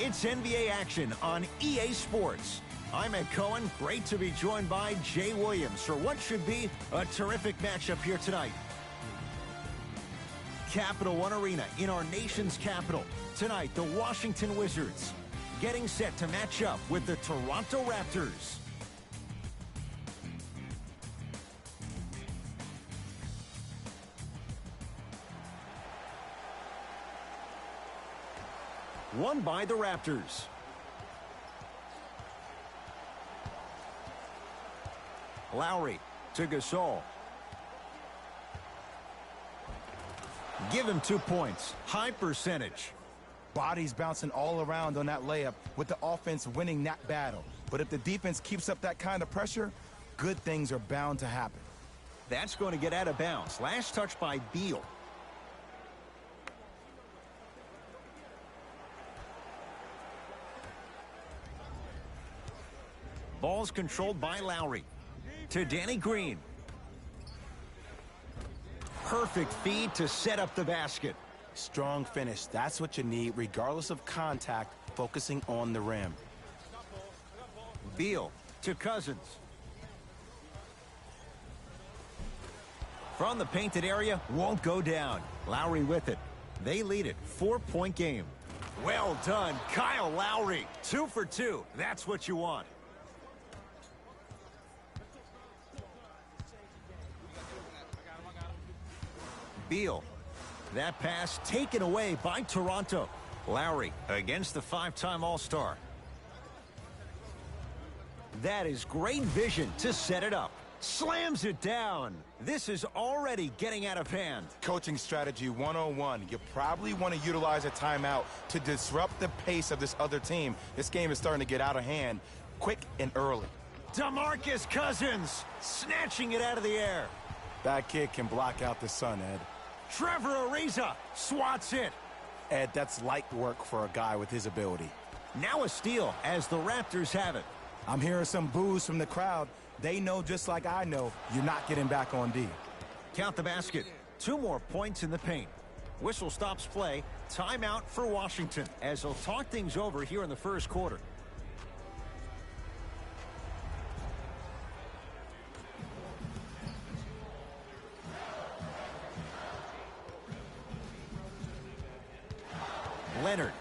It's NBA action on EA Sports. I'm Ed Cohen. Great to be joined by Jay Williams for what should be a terrific matchup here tonight. Capital One Arena in our nation's capital. Tonight, the Washington Wizards getting set to match up with the Toronto Raptors. Won by the Raptors. Lowry to Gasol. Give him 2 points. High percentage. Bodies bouncing all around on that layup with the offense winning that battle. But if the defense keeps up that kind of pressure, good things are bound to happen. That's going to get out of bounds. Last touch by Beal. Ball's controlled by Lowry. To Danny Green. Perfect feed to set up the basket. Strong finish. That's what you need, regardless of contact, focusing on the rim. Beal to Cousins. From the painted area, won't go down. Lowry with it. They lead it. 4-point game. Well done, Kyle Lowry. 2 for 2. That's what you want. Beal. That pass taken away by Toronto. Lowry against the 5-time All-Star. That is great vision to set it up. Slams it down. This is already getting out of hand. Coaching strategy 101. You probably want to utilize a timeout to disrupt the pace of this other team. This game is starting to get out of hand quick and early. DeMarcus Cousins snatching it out of the air. That kid can block out the sun, Ed. Trevor Ariza swats it. Ed, that's light work for a guy with his ability. Now a steal as the Raptors have it. I'm hearing some boos from the crowd. They know just like I know you're not getting back on D. Count the basket. 2 more points in the paint. Whistle stops play. Timeout for Washington as they'll talk things over here in the first quarter. Leonard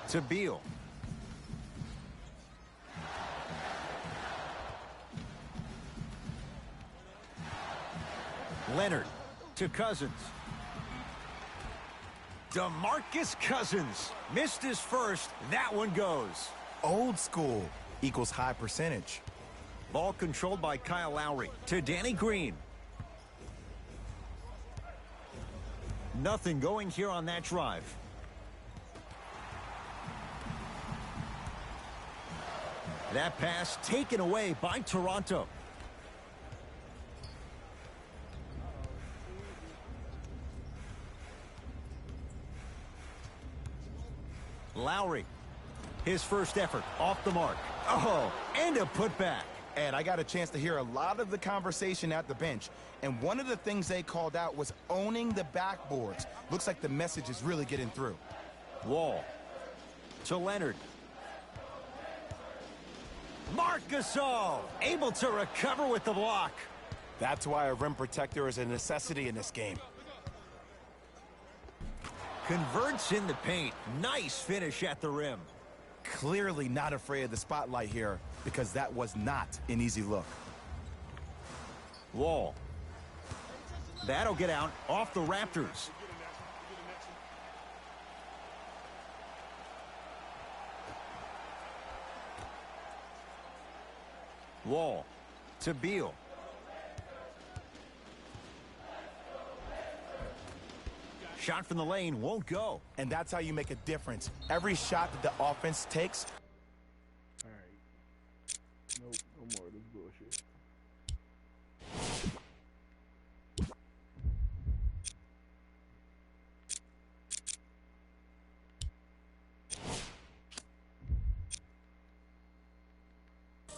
to Beal. Leonard to Cousins. DeMarcus Cousins missed his first. That one goes. Old school equals high percentage. Ball controlled by Kyle Lowry to Danny Green. Nothing going here on that drive. That pass taken away by Toronto. Lowry, his first effort off the mark. Oh, and a putback. And I got a chance to hear a lot of the conversation at the bench. And one of the things they called out was owning the backboards. Looks like the message is really getting through. Wall to Leonard. Marc Gasol able to recover with the block. That's why a rim protector is a necessity in this game. Converts in the paint. Nice finish at the rim. Clearly not afraid of the spotlight here because that was not an easy look. Wall. That'll get out off the Raptors. Wall to Beal. Shot from the lane won't go. And that's how you make a difference. Every shot that the offense takes. All right. Nope, no more of this bullshit.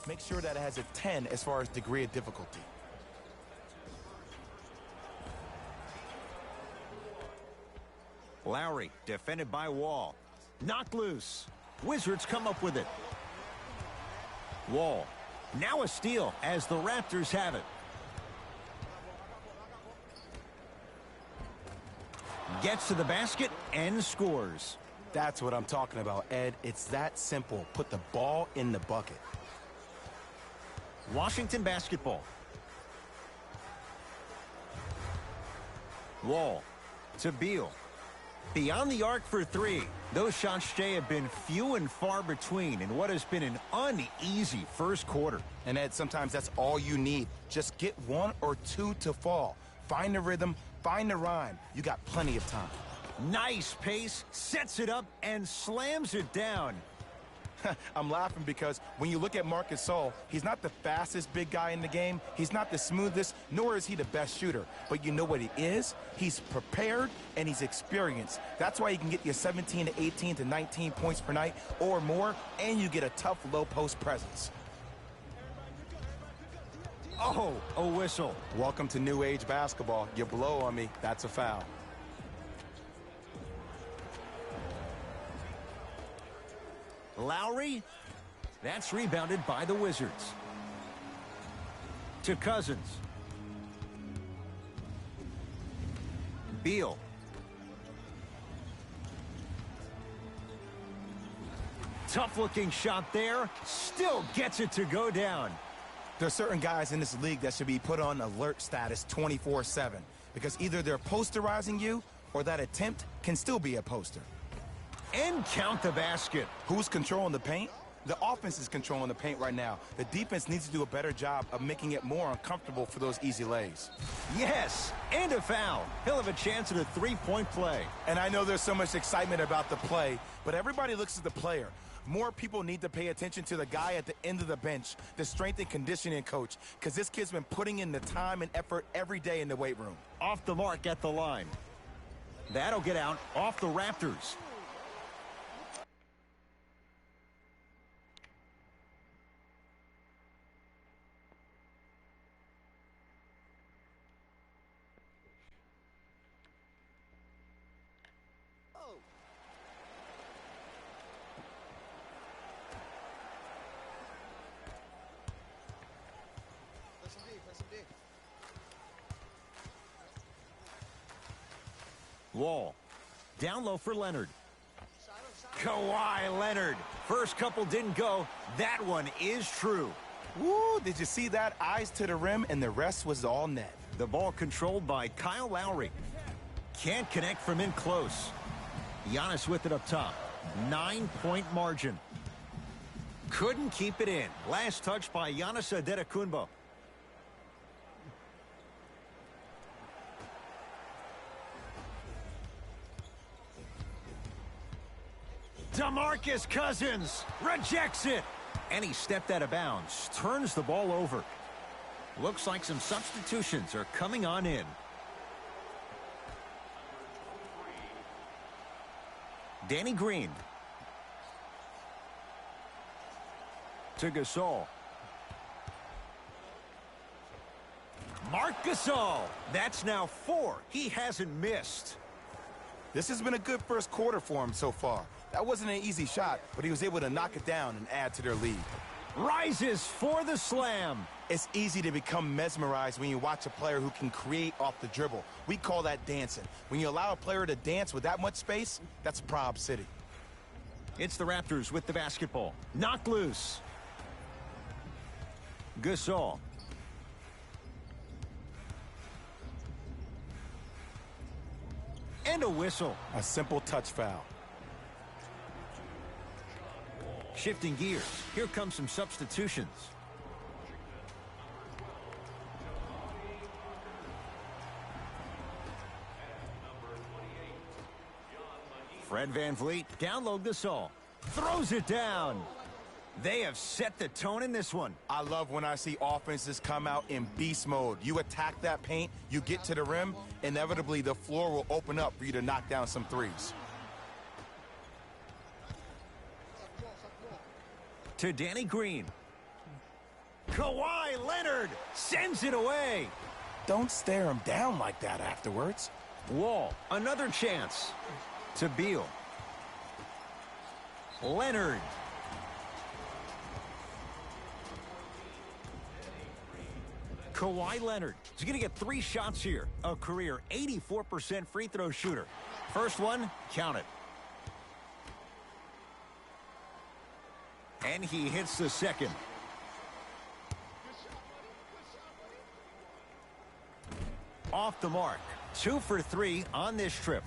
Make sure that it has a 10 as far as degree of difficulty. Lowry defended by Wall. Knocked loose. Wizards come up with it. Wall. Now a steal as the Raptors have it. Gets to the basket and scores. That's what I'm talking about, Ed. It's that simple. Put the ball in the bucket. Washington basketball. Wall to Beal. Beyond the arc for three. Those shots, Jay, have been few and far between in what has been an uneasy first quarter. And Ed, sometimes that's all you need. Just get one or two to fall. Find the rhythm, find the rhyme. You got plenty of time. Nice pace, sets it up, and slams it down. I'm laughing because when you look at Marc Gasol, he's not the fastest big guy in the game. He's not the smoothest, nor is he the best shooter. But you know what he is? He's prepared and he's experienced. That's why he can get you 17 to 18 to 19 points per night or more, and you get a tough low post presence. Oh, a whistle. Welcome to new age basketball. You blow on me, that's a foul. Lowry, that's rebounded by the Wizards. To Cousins. Beal. Tough-looking shot there. Still gets it to go down. There's certain guys in this league that should be put on alert status 24/7 because either they're posterizing you or that attempt can still be a poster. And count the basket. Who's controlling the paint? The offense is controlling the paint right now. The defense needs to do a better job of making it more uncomfortable for those easy lays. Yes, and a foul. He'll have a chance at a three-point play. And I know there's so much excitement about the play, but everybody looks at the player. More people need to pay attention to the guy at the end of the bench, the strength and conditioning coach, because this kid's been putting in the time and effort every day in the weight room. Off the mark at the line. That'll get out off the Raptors. Wall. Down low for Leonard. Kawhi Leonard. First couple didn't go. That one is true. Woo, did you see that? Eyes to the rim, and the rest was all net. The ball controlled by Kyle Lowry. Can't connect from in close. Giannis with it up top. 9-point margin. Couldn't keep it in. Last touch by Giannis Antetokounmpo. DeMarcus Cousins rejects it. And he stepped out of bounds. Turns the ball over. Looks like some substitutions are coming on in. Danny Green. To Gasol. Marc Gasol. That's now 4. He hasn't missed. This has been a good first quarter for him so far. That wasn't an easy shot, but he was able to knock it down and add to their lead. Rises for the slam. It's easy to become mesmerized when you watch a player who can create off the dribble. We call that dancing. When you allow a player to dance with that much space, that's Prob City. It's the Raptors with the basketball. Knocked loose. Gasol. And a whistle. A simple touch foul. Shifting gears. Here come some substitutions. Fred VanVleet down low Gasol. Throws it down. They have set the tone in this one. I love when I see offenses come out in beast mode. You attack that paint, you get to the rim, inevitably the floor will open up for you to knock down some threes. To Danny Green. Kawhi Leonard sends it away. Don't stare him down like that afterwards. Wall, another chance. To Beal. Leonard. Kawhi Leonard. He's going to get 3 shots here. A career 84% free throw shooter. First one, count it. And he hits the second. Off the mark. 2 for 3 on this trip.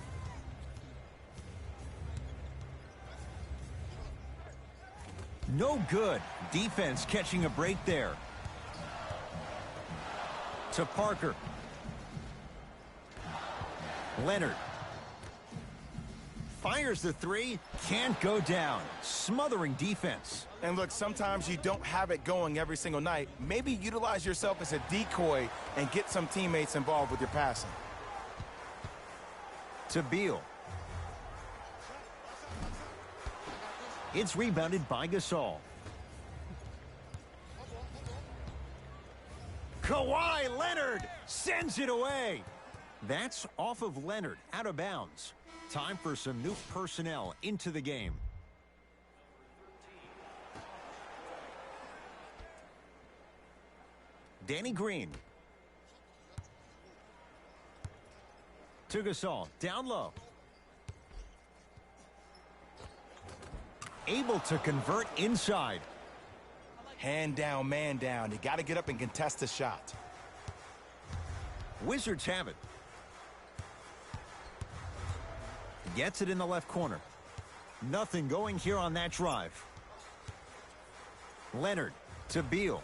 No good. Defense catching a break there. To Parker. Leonard. Fires the 3. Can't go down. Smothering defense. And look, sometimes you don't have it going every single night. Maybe utilize yourself as a decoy and get some teammates involved with your passing. To Beal. It's rebounded by Gasol. Kawhi Leonard sends it away. That's off of Leonard, out of bounds. Time for some new personnel into the game. Danny Green. To Gasol, down low. Able to convert inside. Hand down, man down. You got to get up and contest the shot. Wizards have it. Gets it in the left corner. Nothing going here on that drive. Leonard to Beal.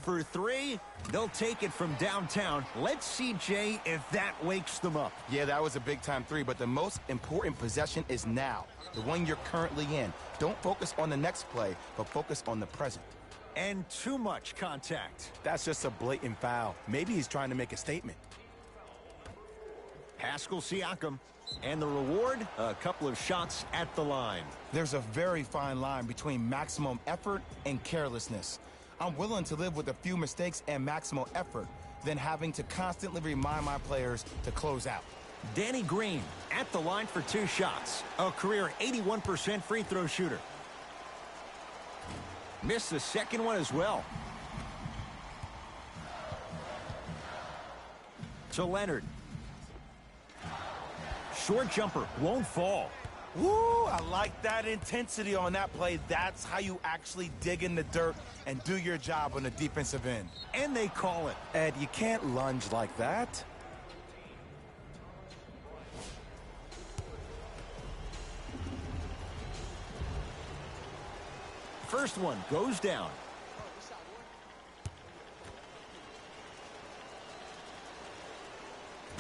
For 3, they'll take it from downtown. Let's see, Jay, if that wakes them up. Yeah, that was a big-time 3, but the most important possession is now, the one you're currently in. Don't focus on the next play, but focus on the present. And too much contact. That's just a blatant foul. Maybe he's trying to make a statement. Pascal Siakam. And the reward, a couple of shots at the line. There's a very fine line between maximum effort and carelessness. I'm willing to live with a few mistakes and maximal effort than having to constantly remind my players to close out. Danny Green at the line for 2 shots. A career 81% free throw shooter. Missed the second one as well. To Leonard. Short jumper won't fall. Woo, I like that intensity on that play. That's how you actually dig in the dirt and do your job on the defensive end. And they call it. Ed, you can't lunge like that. First one goes down.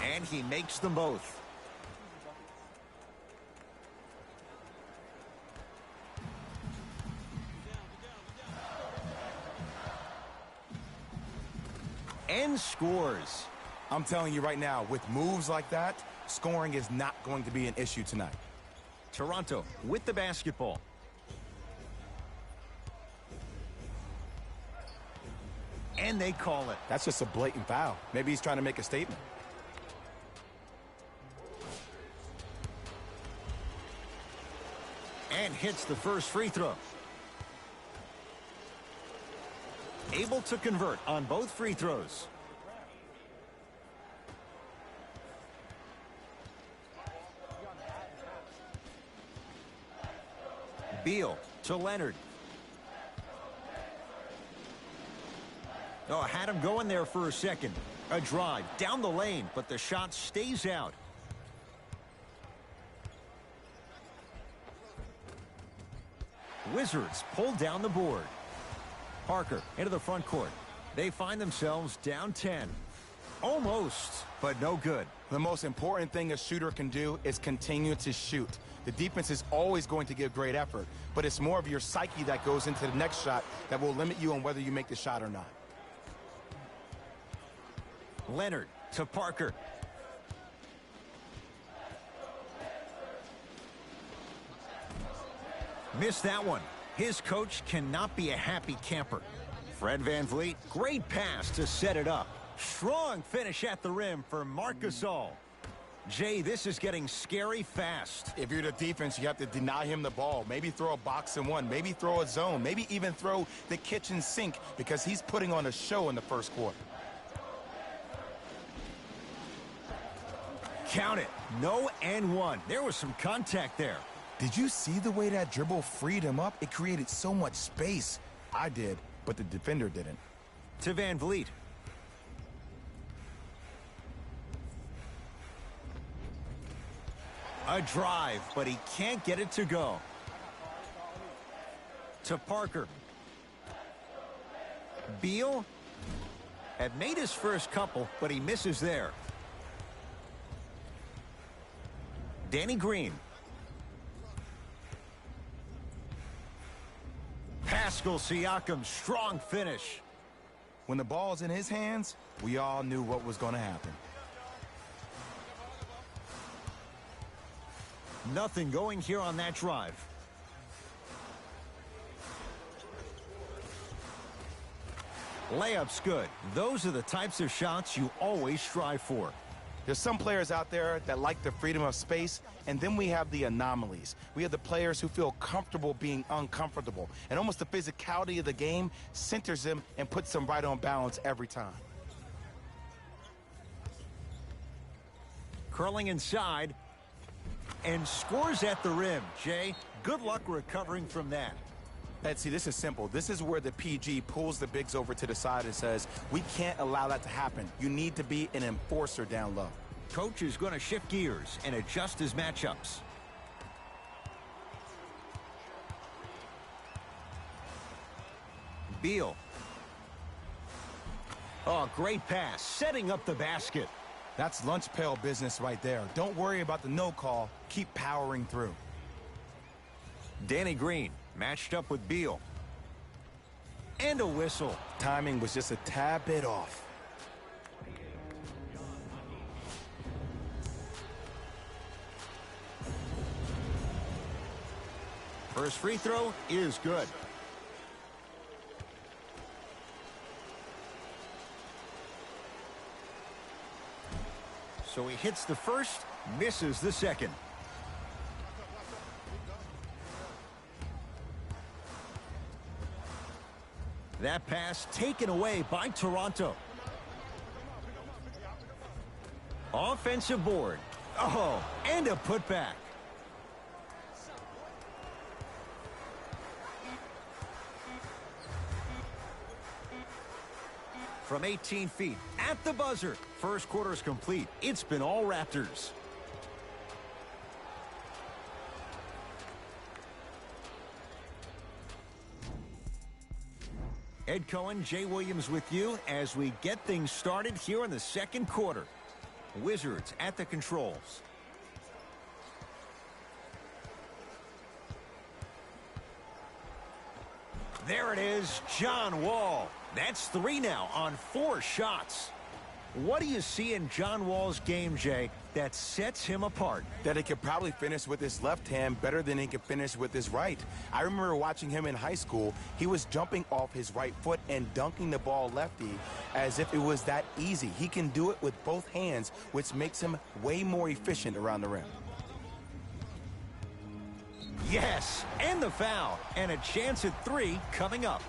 And he makes them both. And scores. I'm telling you right now, with moves like that, scoring is not going to be an issue tonight. Toronto with the basketball. And they call it. That's just a blatant foul. Maybe he's trying to make a statement. And hits the first free throw. Able to convert on both free throws. Beal to Leonard. Oh, had him going there for a second. A drive down the lane, but the shot stays out. Wizards pull down the board. Parker into the front court. They find themselves down 10. Almost, but no good. The most important thing a shooter can do is continue to shoot. The defense is always going to give great effort, but it's more of your psyche that goes into the next shot that will limit you on whether you make the shot or not. Leonard to Parker. Missed that one. His coach cannot be a happy camper. Fred VanVleet, great pass to set it up. Strong finish at the rim for Marc Gasol. Jay, this is getting scary fast. If you're the defense, you have to deny him the ball. Maybe throw a box and one. Maybe throw a zone. Maybe even throw the kitchen sink because he's putting on a show in the first quarter. Count it. No and one. There was some contact there. Did you see the way that dribble freed him up? It created so much space. I did, but the defender didn't. To Van Vliet. A drive, but he can't get it to go. To Parker. Beal had made his first couple, but he misses there. Danny Green. Pascal Siakam, strong finish. When the ball's in his hands, we all knew what was going to happen. Nothing going here on that drive. Layup's good. Those are the types of shots you always strive for. There's some players out there that like the freedom of space, and then we have the anomalies. We have the players who feel comfortable being uncomfortable, and almost the physicality of the game centers them and puts them right on balance every time. Curling inside and scores at the rim. Jay, good luck recovering from that. See, this is simple. This is where the PG pulls the bigs over to the side and says, we can't allow that to happen. You need to be an enforcer down low. Coach is going to shift gears and adjust his matchups. Beal. Oh, great pass, setting up the basket. That's lunch pail business right there. Don't worry about the no call. Keep powering through. Danny Green matched up with Beal. And a whistle. Timing was just a tad bit off. First free throw is good. So he hits the first, misses the second. That pass taken away by Toronto. Offensive board. Oh, and a putback. From 18 feet at the buzzer. First quarter is complete. It's been all Raptors. Ed Cohen, Jay Williams with you as we get things started here in the second quarter. Wizards at the controls. There it is, John Wall. That's 3 now on 4 shots. What do you see in John Wall's game, Jay, that sets him apart? That he could probably finish with his left hand better than he could finish with his right. I remember watching him in high school. He was jumping off his right foot and dunking the ball lefty as if it was that easy. He can do it with both hands, which makes him way more efficient around the rim. Yes, and the foul, and a chance at 3 coming up.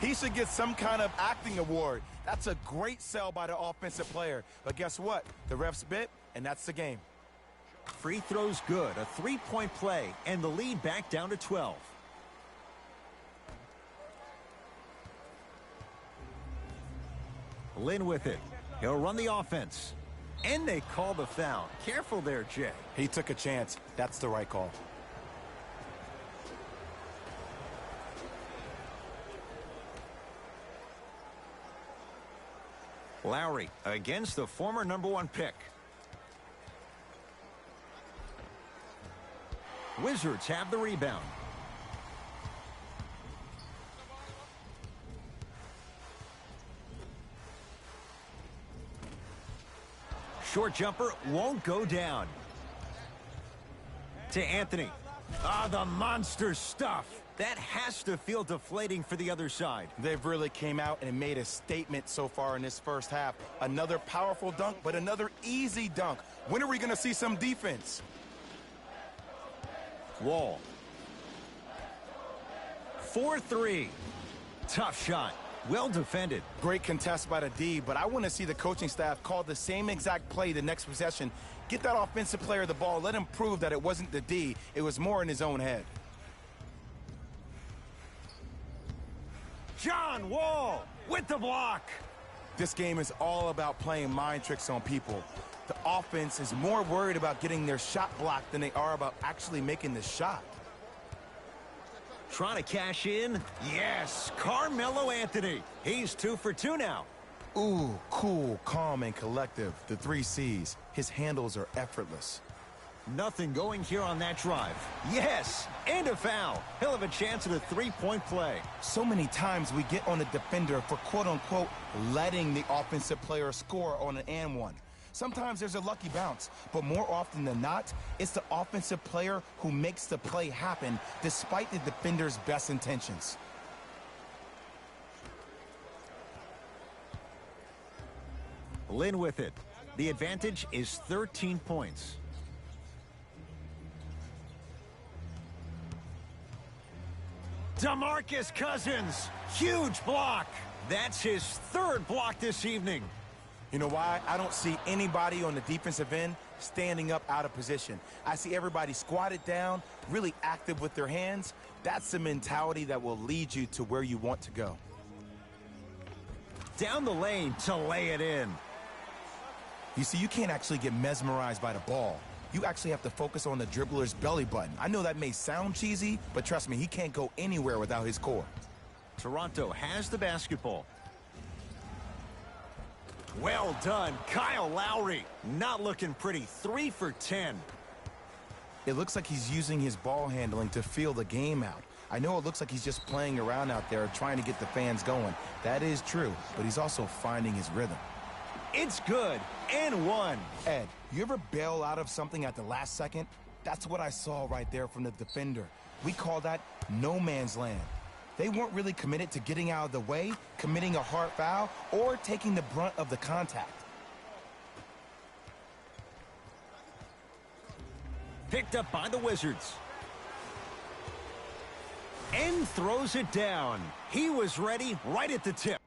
He should get some kind of acting award. That's a great sell by the offensive player. But guess what? The refs bit, and that's the game. Free throws good, a 3-point play, and the lead back down to 12. Lynn with it. He'll run the offense. And they call the foul. Careful there, Jay. He took a chance. That's the right call. Lowry against the former #1 pick. Wizards have the rebound. Short jumper won't go down. To Anthony. Ah, the monster stuff. That has to feel deflating for the other side. They've really came out and made a statement so far in this first half. Another powerful dunk, but another easy dunk. When are we going to see some defense? Wall. 4-3. Tough shot. Well defended. Great contest by the D, but I want to see the coaching staff call the same exact play the next possession. Get that offensive player the ball. Let him prove that it wasn't the D. It was more in his own head. John Wall with the block. This game is all about playing mind tricks on people. The offense is more worried about getting their shot blocked than they are about actually making the shot. Trying to cash in. Yes, Carmelo Anthony. He's 2 for 2 now. Ooh, cool, calm, and collective. The 3 C's. His handles are effortless. Nothing going here on that drive. Yes, and a foul. He'll have a chance at a three-point play. So many times we get on the defender for quote-unquote letting the offensive player score on an and one. Sometimes there's a lucky bounce, but more often than not, it's the offensive player who makes the play happen despite the defender's best intentions. Lin with it. The advantage is 13 points. DeMarcus Cousins, huge block. That's his 3rd block this evening. You know why? I don't see anybody on the defensive end standing up out of position. I see everybody squatted down, really active with their hands. That's the mentality that will lead you to where you want to go. Down the lane to lay it in. You see, you can't actually get mesmerized by the ball. You actually have to focus on the dribbler's belly button. I know that may sound cheesy, but trust me, he can't go anywhere without his core. Toronto has the basketball. Well done, Kyle Lowry. Not looking pretty. 3 for 10. It looks like he's using his ball handling to feel the game out. I know it looks like he's just playing around out there trying to get the fans going. That is true, but he's also finding his rhythm. It's good, and one. Ed, you ever bail out of something at the last second? That's what I saw right there from the defender. We call that no man's land. They weren't really committed to getting out of the way, committing a hard foul, or taking the brunt of the contact. Picked up by the Wizards. And throws it down. He was ready right at the tip.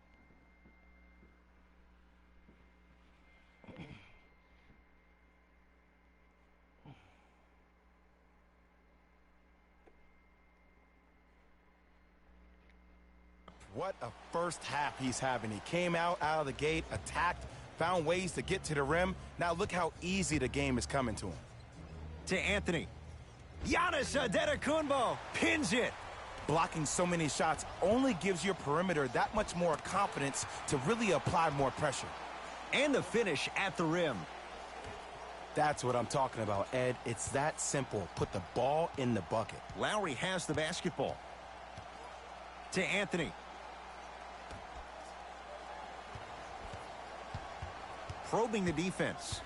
What a first half he's having. He came out of the gate, attacked, found ways to get to the rim. Now look how easy the game is coming to him. To Anthony. Giannis Antetokounmpo pins it. Blocking so many shots only gives your perimeter that much more confidence to really apply more pressure. And the finish at the rim. That's what I'm talking about, Ed. It's that simple. Put the ball in the bucket. Lowry has the basketball. To Anthony. Probing the defense.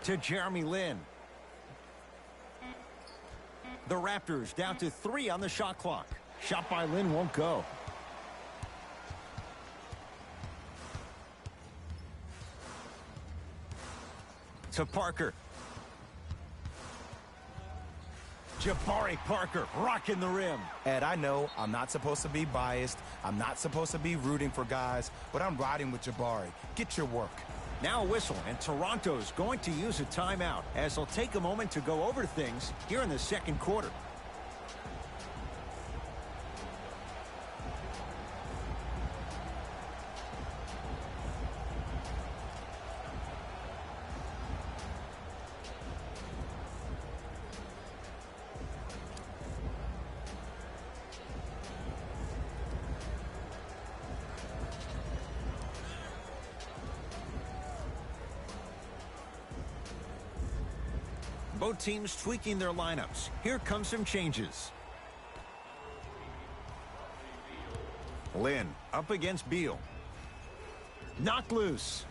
To Jeremy Lin. The Raptors down to 3 on the shot clock. Shot by Lin won't go. To Parker. Jabari Parker rocking the rim. Ed, I know I'm not supposed to be biased. I'm not supposed to be rooting for guys, but I'm riding with Jabari. Get your work. Now a whistle, and Toronto's going to use a timeout as they'll take a moment to go over things here in the second quarter. Both teams tweaking their lineups. Here come some changes. Lin up against Beal. Knocked loose.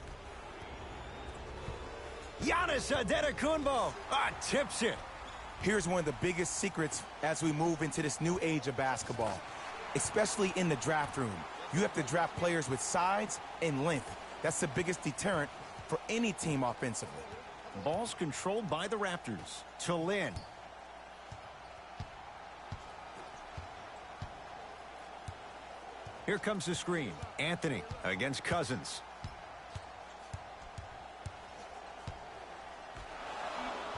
Giannis Antetokounmpo tips it. Here's one of the biggest secrets as we move into this new age of basketball, especially in the draft room. You have to draft players with size and length. That's the biggest deterrent for any team offensively. Ball's controlled by the Raptors. To Lynn. Here comes the screen. Anthony against Cousins.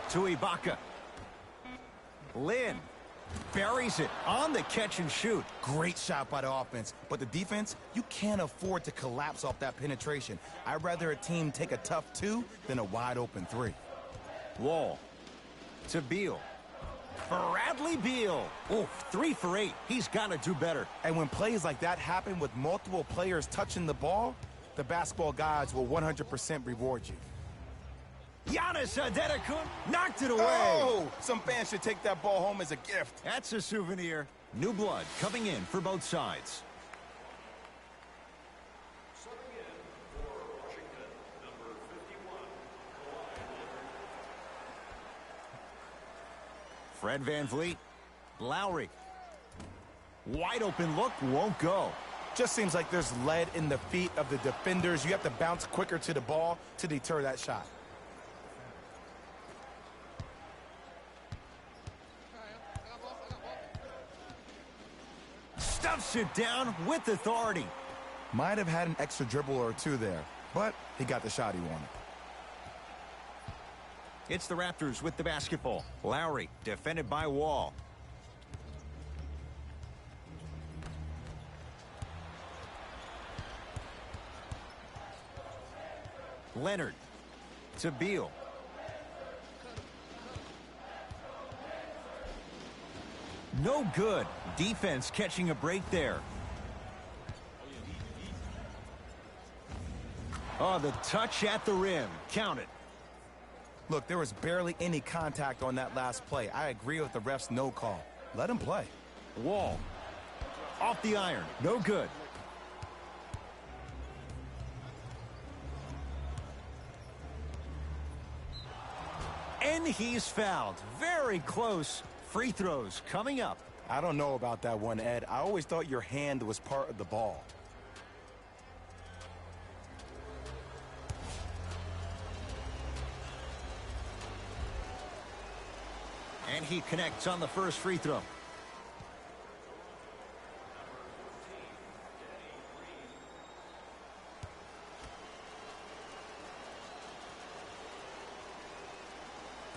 To Ibaka. Lynn buries it on the catch and shoot. Great shot by the offense, but the defense, you can't afford to collapse off that penetration. I'd rather a team take a tough 2 than a wide open 3. Wall. To Beal. Bradley Beal. Oh, 3 for 8. He's got to do better. And when plays like that happen with multiple players touching the ball, the basketball gods will 100% reward you. Giannis Antetokounmpo knocked it away. Oh, some fans should take that ball home as a gift. That's a souvenir. New blood coming in for both sides. Fred VanVleet. Lowry. Wide open look, won't go. Just seems like there's lead in the feet of the defenders. You have to bounce quicker to the ball to deter that shot. Stuffs it down with authority. Might have had an extra dribble or 2 there, but he got the shot he wanted. It's the Raptors with the basketball. Lowry defended by Wall. Leonard to Beal. No good. Defense catching a break there. Oh, the touch at the rim. Count it. Look, there was barely any contact on that last play. I agree with the ref's no call. Let him play. Wall. Off the iron. No good. And he's fouled. Very close. Free throws coming up. I don't know about that one, Ed. I always thought your hand was part of the ball. And he connects on the first free throw.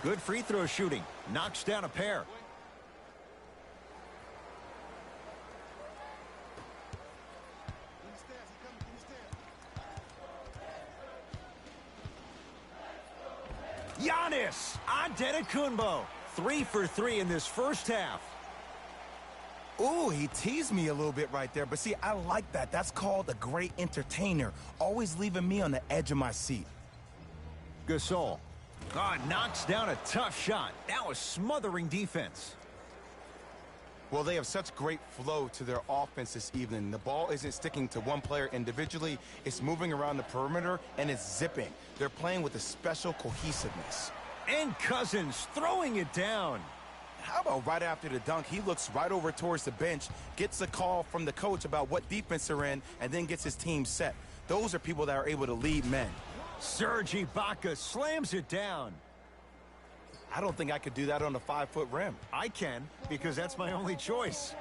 Good free throw shooting. Knocks down a pair. Giannis Antetokounmpo. 3 for 3 in this first half. Ooh, he teased me a little bit right there. But see, I like that. That's called a great entertainer. Always leaving me on the edge of my seat. Gasol. Knocks down a tough shot. That was smothering defense. Well, they have such great flow to their offense this evening. The ball isn't sticking to one player individually. It's moving around the perimeter, and it's zipping. They're playing with a special cohesiveness. And Cousins throwing it down. How about right after the dunk, he looks right over towards the bench, gets a call from the coach about what defense they're in, and then gets his team set. Those are people that are able to lead men. Serge Ibaka slams it down. I don't think I could do that on a 5-foot rim. I can, because that's my only choice.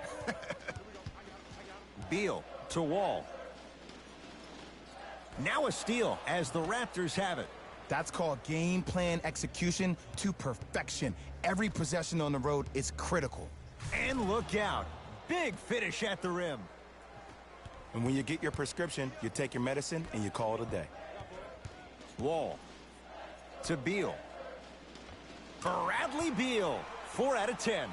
Beal to Wall. Now a steal as the Raptors have it. That's called game plan execution to perfection. Every possession on the road is critical. And look out. Big finish at the rim. And when you get your prescription, you take your medicine and you call it a day. Wall to Beal. Bradley Beal, 4 out of 10.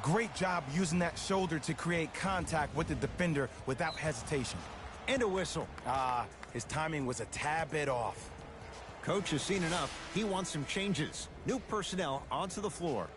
Great job using that shoulder to create contact with the defender without hesitation. And a whistle. His timing was a tad bit off. Coach has seen enough. He wants some changes. New personnel onto the floor.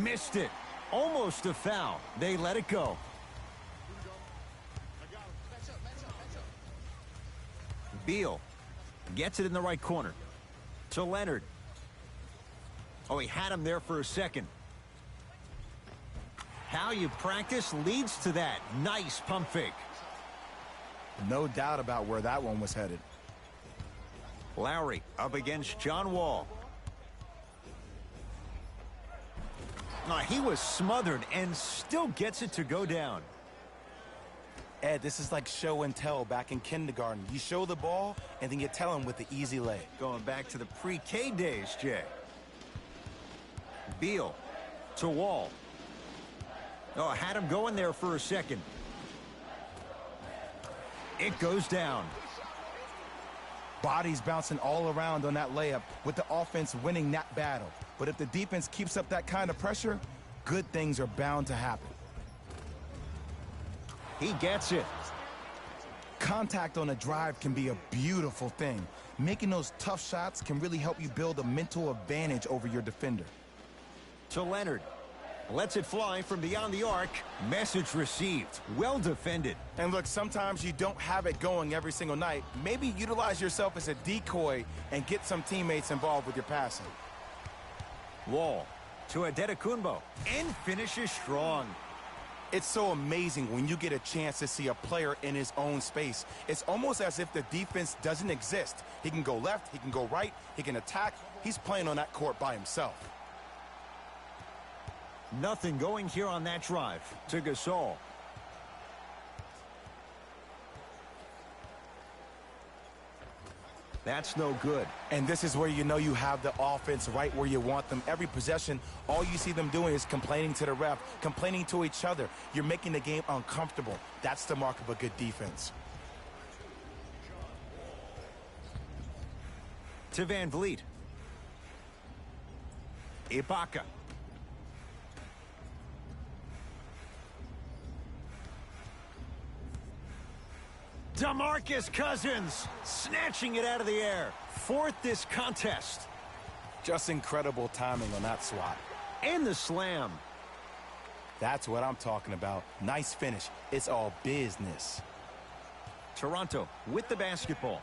Missed it. Almost a foul. They let it go. Beal gets it in the right corner to Leonard. Oh, he had him there for a second. How you practice leads to that. Nice pump fake. No doubt about where that one was headed. Lowry up against John Wall. He was smothered and still gets it to go down. Ed, this is like show and tell back in kindergarten. You show the ball, and then you tell him with the easy lay. Going back to the pre-K days, Jay. Beal to Wall. Oh, had him going there for a second. It goes down. Bodies bouncing all around on that layup with the offense winning that battle. But if the defense keeps up that kind of pressure, good things are bound to happen. He gets it. Contact on a drive can be a beautiful thing. Making those tough shots can really help you build a mental advantage over your defender. To Leonard. Lets it fly from beyond the arc. Message received. Well defended. And look, sometimes you don't have it going every single night. Maybe utilize yourself as a decoy and get some teammates involved with your passing. Wall to Adetokunbo. And finishes strong. It's so amazing when you get a chance to see a player in his own space. It's almost as if the defense doesn't exist. He can go left, he can go right, he can attack. He's playing on that court by himself. Nothing going here on that drive to Gasol. That's no good. And this is where you know you have the offense right where you want them. Every possession, all you see them doing is complaining to the ref, complaining to each other. You're making the game uncomfortable. That's the mark of a good defense. To Van Vliet. Ibaka. DeMarcus Cousins snatching it out of the air. Fourth this contest. Just incredible timing on that swat. And the slam. That's what I'm talking about. Nice finish. It's all business. Toronto with the basketball.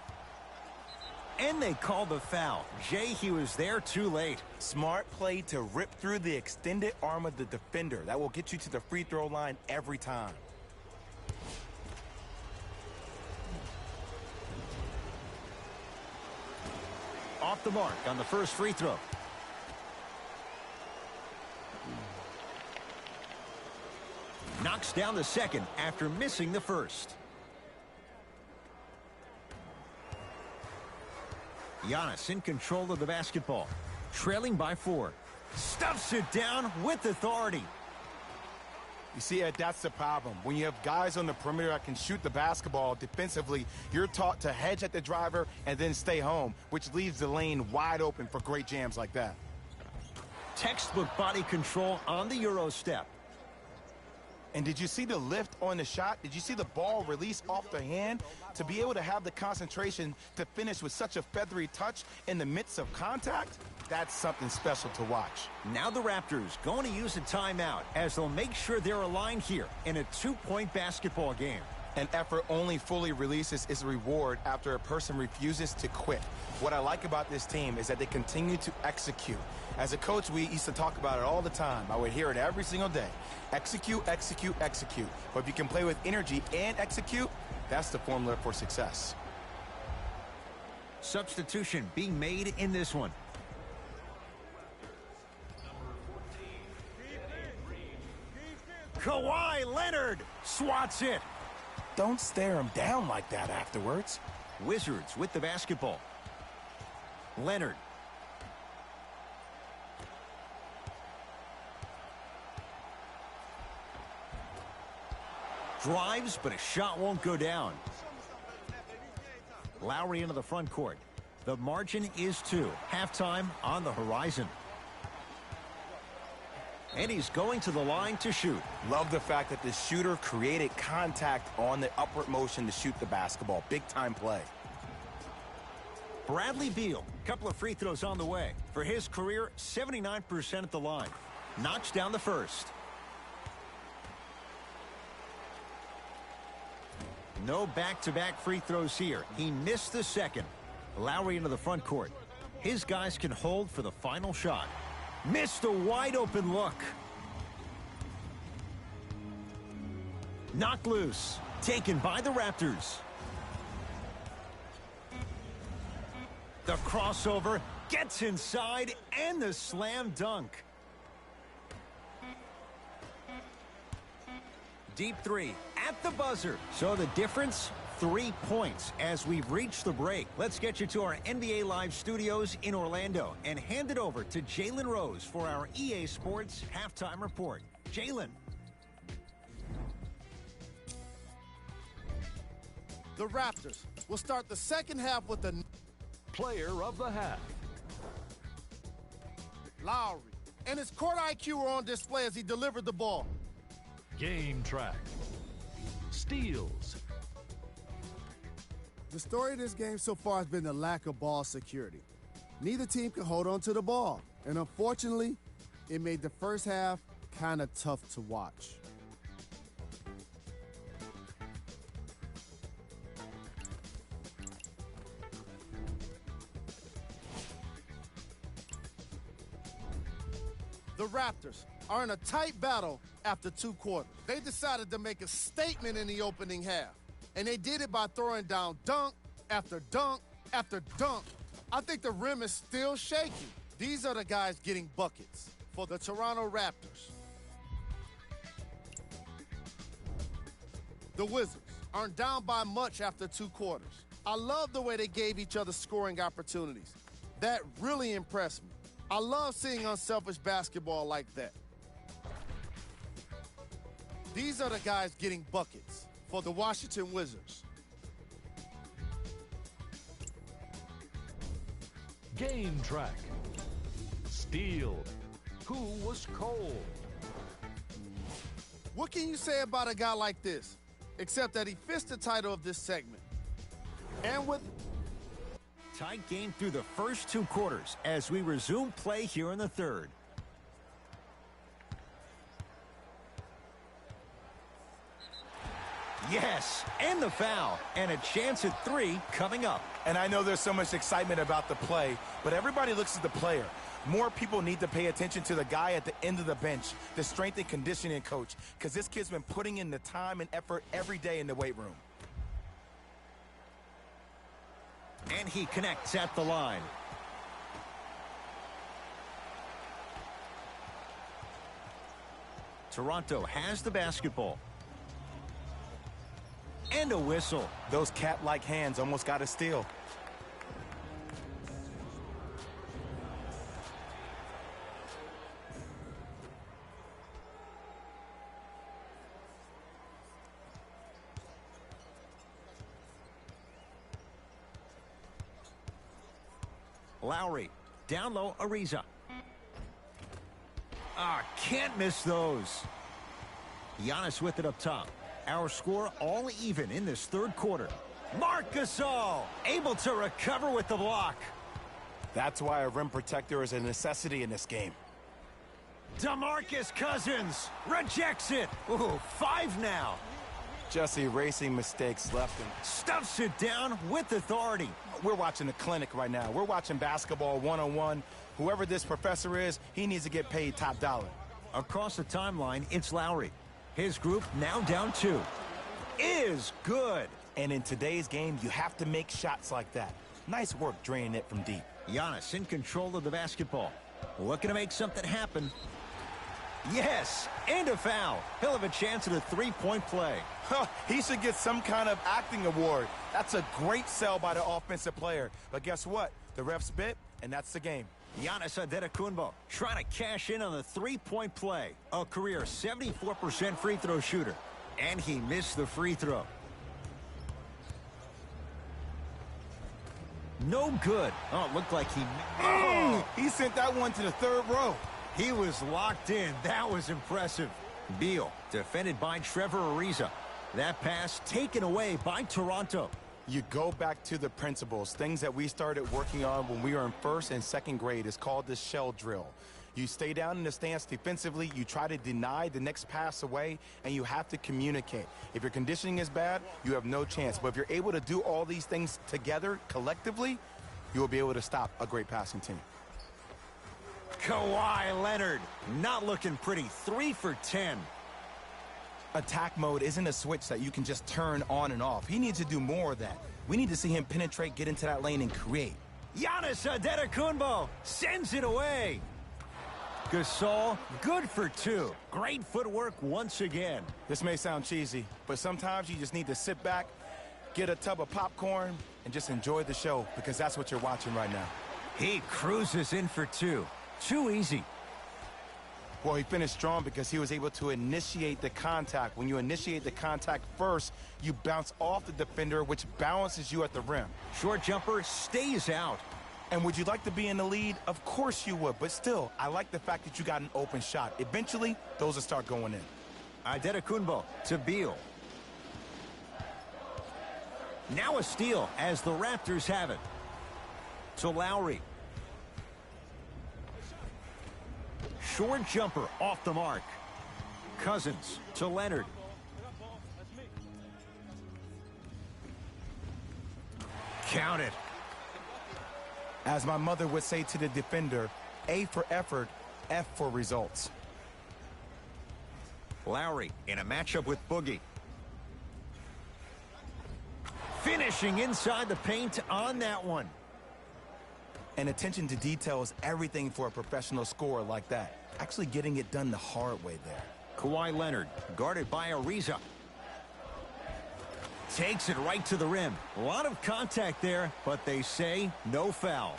And they call the foul. Jay, he was there too late. Smart play to rip through the extended arm of the defender. That will get you to the free throw line every time. Off the mark on the first free throw. Knocks down the second after missing the first. Giannis in control of the basketball. Trailing by 4. Stuffs it down with authority. You see, Ed, that's the problem. When you have guys on the perimeter that can shoot the basketball defensively, you're taught to hedge at the driver and then stay home, which leaves the lane wide open for great jams like that. Textbook body control on the Euro step. And did you see the lift on the shot? Did you see the ball release off the hand? To be able to have the concentration to finish with such a feathery touch in the midst of contact, that's something special to watch. Now the Raptors going to use a timeout as they'll make sure they're aligned here in a 2-point basketball game. An effort only fully releases its reward after a person refuses to quit. What I like about this team is that they continue to execute. As a coach, we used to talk about it all the time. I would hear it every single day. Execute, execute, execute. But if you can play with energy and execute, that's the formula for success. Substitution being made in this one. Kawhi Leonard swats it. Don't stare him down like that afterwards. Wizards with the basketball. Leonard. Drives, but a shot won't go down. Lowry into the front court. The margin is 2. Halftime on the horizon. And he's going to the line to shoot. Love the fact that the shooter created contact on the upward motion to shoot the basketball. Big time play. Bradley Beal, couple of free throws on the way. For his career, 79% at the line. Knocks down the first. No back-to-back free throws here. He missed the second. Lowry into the front court. His guys can hold for the final shot. Missed a wide-open look. Knocked loose. Taken by the Raptors. The crossover gets inside and the slam dunk. Deep three at the buzzer. So the difference, 3 points as we've reached the break. Let's get you to our NBA Live studios in Orlando and hand it over to Jalen Rose for our EA Sports halftime report. Jalen. The Raptors will start the second half with the player of the half. Lowry. And his court IQ were on display as he delivered the ball. Game track. Steals. The story of this game so far has been the lack of ball security. Neither team could hold on to the ball, and unfortunately, it made the first half kind of tough to watch. The Raptors are in a tight battle after 2 quarters. They decided to make a statement in the opening half, and they did it by throwing down dunk after dunk after dunk. I think the rim is still shaky. These are the guys getting buckets for the Toronto Raptors. The Wizards aren't down by much after 2 quarters. I love the way they gave each other scoring opportunities. That really impressed me. I love seeing unselfish basketball like that. These are the guys getting buckets for the Washington Wizards. Game track. Steal. Who was cold? What can you say about a guy like this, except that he fits the title of this segment? And with Tight game through the first 2 quarters as we resume play here in the third. Yes, and the foul, and a chance at 3 coming up. And I know there's so much excitement about the play, but everybody looks at the player. More people need to pay attention to the guy at the end of the bench, the strength and conditioning coach, because this kid's been putting in the time and effort every day in the weight room. And he connects at the line. Toronto has the basketball. And a whistle. Those cat-like hands almost got a steal. Lowry, down low, Reezy. Can't miss those. Giannis with it up top. Our score all even in this third quarter. Marc Gasol able to recover with the block. That's why a rim protector is a necessity in this game. DeMarcus Cousins rejects it. Ooh, 5 now. Just erasing mistakes left and Stuffs it down with authority. we're watching a clinic right now. We're watching basketball one-on-one. Whoever this professor is, he needs to get paid top dollar. Across the timeline, it's Lowry. His group now down 2. Is good. And in today's game, you have to make shots like that. Nice work draining it from deep. Giannis in control of the basketball. Looking to make something happen. Yes, and a foul. He'll have a chance at a 3-point play. He should get some kind of acting award. That's a great sell by the offensive player. But guess what? The refs bit, and that's the game. Giannis Antetokounmpo trying to cash in on the 3-point play. A career 74% free throw shooter. And he missed the free throw. No good. Oh, it looked like he... Oh, he sent that one to the third row. He was locked in. That was impressive. Beal defended by Trevor Ariza. That pass taken away by Toronto. You go back to the principles, things that we started working on when we were in first and second grade. Is called the shell drill. You stay down in the stance defensively, you try to deny the next pass away, and you have to communicate. If your conditioning is bad, you have no chance. But if you're able to do all these things together, collectively, you will be able to stop a great passing team. Kawhi Leonard, not looking pretty. 3 for 10. Attack mode isn't a switch that you can just turn on and off. He needs to do more of that. We need to see him penetrate, get into that lane, and create. Giannis Antetokounmpo sends it away. Gasol, good for 2. Great footwork once again. This may sound cheesy, but sometimes you just need to sit back, get a tub of popcorn, and just enjoy the show, because that's what you're watching right now. He cruises in for 2. Too easy. Well, he finished strong because he was able to initiate the contact. When you initiate the contact first, you bounce off the defender, which balances you at the rim. Short jumper stays out. And would you like to be in the lead? Of course you would, but still, I like the fact that you got an open shot. Eventually, those will start going in. Antetokounmpo to Beal. Now a steal as the Raptors have it. To Lowry. Short jumper off the mark. Cousins to Leonard. Count it. As my mother would say to the defender, A for effort, F for results. Lowry in a matchup with Boogie. Finishing inside the paint on that one. And attention to detail is everything for a professional scorer like that. Actually getting it done the hard way there. Kawhi Leonard guarded by Reezy. Takes it right to the rim. A lot of contact there, but they say no foul.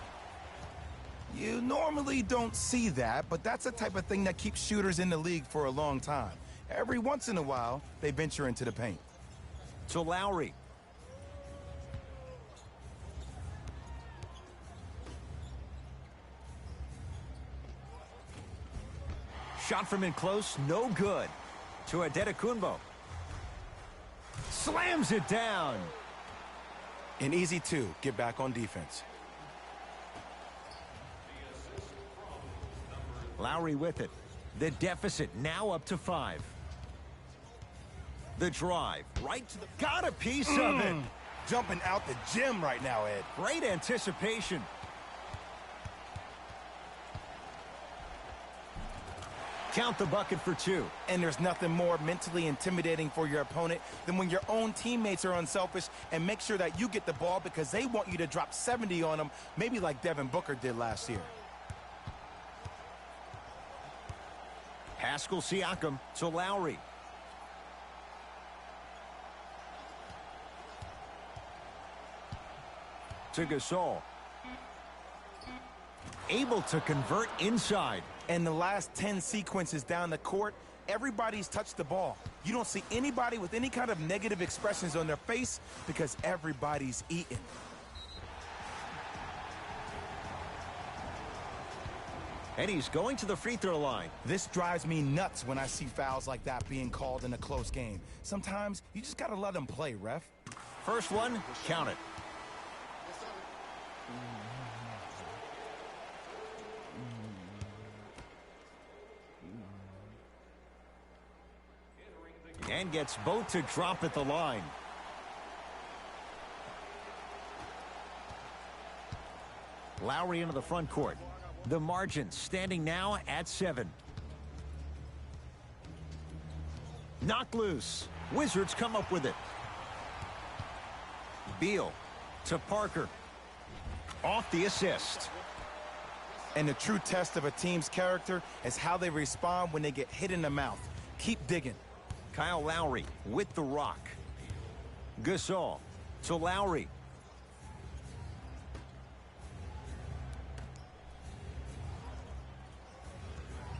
You normally don't see that, but that's the type of thing that keeps shooters in the league for a long time. Every once in a while, they venture into the paint. To Lowry. Shot from in close, no good. To Antetokounmpo. Slams it down. An easy 2, get back on defense. Lowry with it. The deficit now up to 5. The drive, right to the... Got a piece of it. Jumping out the gym right now, Ed. Great anticipation. Count the bucket for 2. And there's nothing more mentally intimidating for your opponent than when your own teammates are unselfish and make sure that you get the ball because they want you to drop 70 on them, maybe like Devin Booker did last year. Pascal Siakam to Lowry. To Gasol. Able to convert inside. And the last 10 sequences down the court, everybody's touched the ball. You don't see anybody with any kind of negative expressions on their face because everybody's eating. And he's going to the free throw line. This drives me nuts when I see fouls like that being called in a close game. Sometimes you just got to let them play, ref. First one, count it. And gets both to drop at the line. Lowry into the front court. The margin standing now at 7. Knocked loose. Wizards come up with it. Beal to Parker. Off the assist. And the true test of a team's character is how they respond when they get hit in the mouth. Keep digging. Kyle Lowry with the rock. Gasol to Lowry.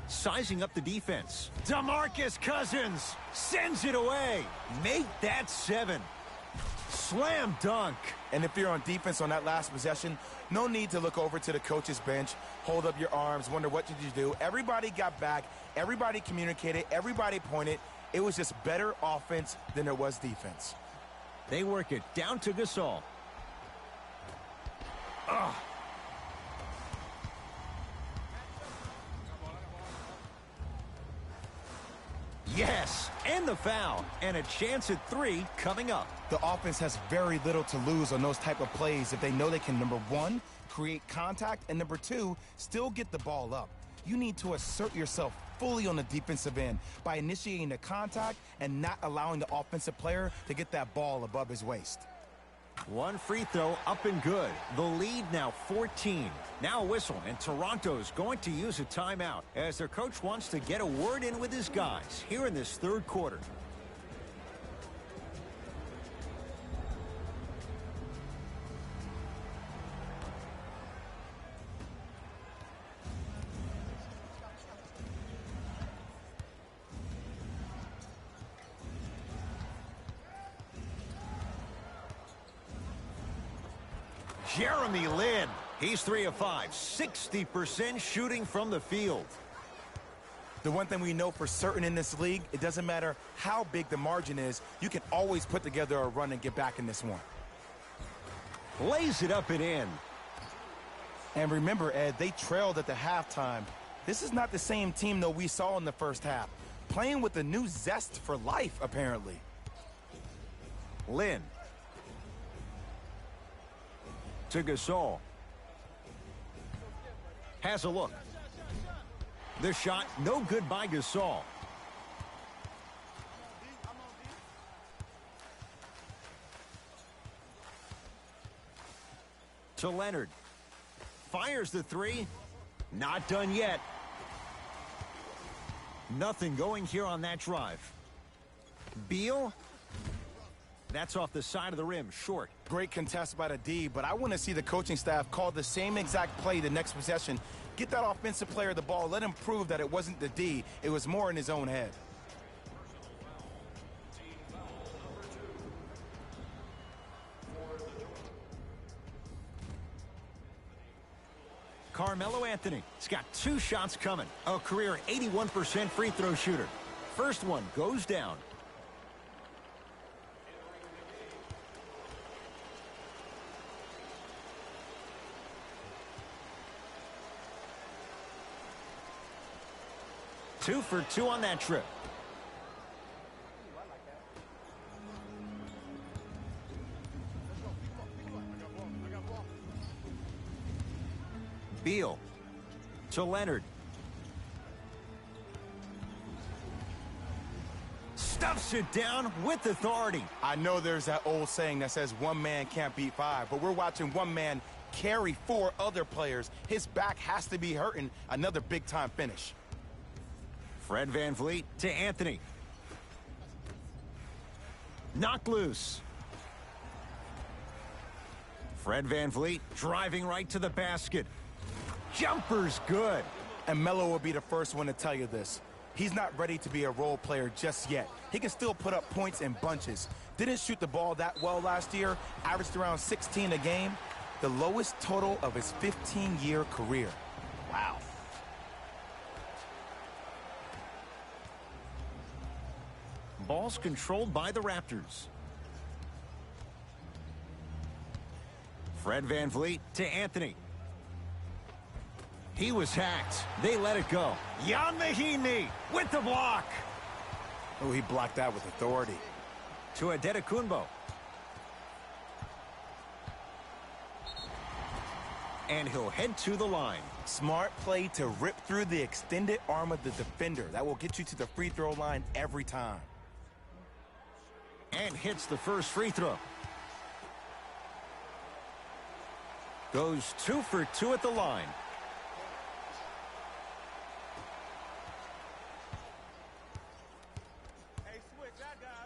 Sizing up the defense. DeMarcus Cousins sends it away. Make that 7. Slam dunk. And if you're on defense on that last possession, no need to look over to the coach's bench, hold up your arms, wonder what did you do. Everybody got back. Everybody communicated. Everybody pointed. It was just better offense than there was defense. They work it down to Gasol. Yes, and the foul, and a chance at 3 coming up. The offense has very little to lose on those type of plays if they know they can, number 1, create contact, and number 2, still get the ball up. You need to assert yourself fully on the defensive end by initiating the contact and not allowing the offensive player to get that ball above his waist. 1 free throw up and good. The lead now 14. Now a whistle, and Toronto's going to use a timeout as their coach wants to get a word in with his guys here in this 3rd quarter. Jeremy Lin, he's 3 of 5, 60% shooting from the field. The one thing we know for certain in this league, it doesn't matter how big the margin is, you can always put together a run and get back in this one. Lays it up and in. And remember, Ed, they trailed at the halftime. This is not the same team, though, we saw in the first half. Playing with a new zest for life, apparently. Lin. To Gasol. Has a look. The shot, no good by Gasol. To Leonard. Fires the 3. Not done yet. Nothing going here on that drive. Beal. That's off the side of the rim, short. Great contest by the D, but I want to see the coaching staff call the same exact play the next possession. Get that offensive player the ball. Let him prove that it wasn't the D. It was more in his own head. Carmelo Anthony. He's got 2 shots coming. A career 81% free throw shooter. First one goes down. Two for 2 on that trip. Beal to Leonard. Stuffs it down with authority. I know there's that old saying that says 1 man can't beat 5, but we're watching 1 man carry 4 other players. His back has to be hurting. Another big-time finish. Fred VanVleet to Anthony. Knocked loose. Fred VanVleet driving right to the basket. Jumper's good. And Melo will be the first one to tell you this. He's not ready to be a role player just yet. He can still put up points in bunches. Didn't shoot the ball that well last year. Averaged around 16 a game. The lowest total of his 15-year career. Wow. Ball's controlled by the Raptors. Fred VanVleet to Anthony. He was hacked. They let it go. Jan Mahini with the block. Oh, he blocked that with authority. To Adetokunbo. And he'll head to the line. Smart play to rip through the extended arm of the defender. That will get you to the free throw line every time. And hits the first free throw. Goes 2 for 2 at the line.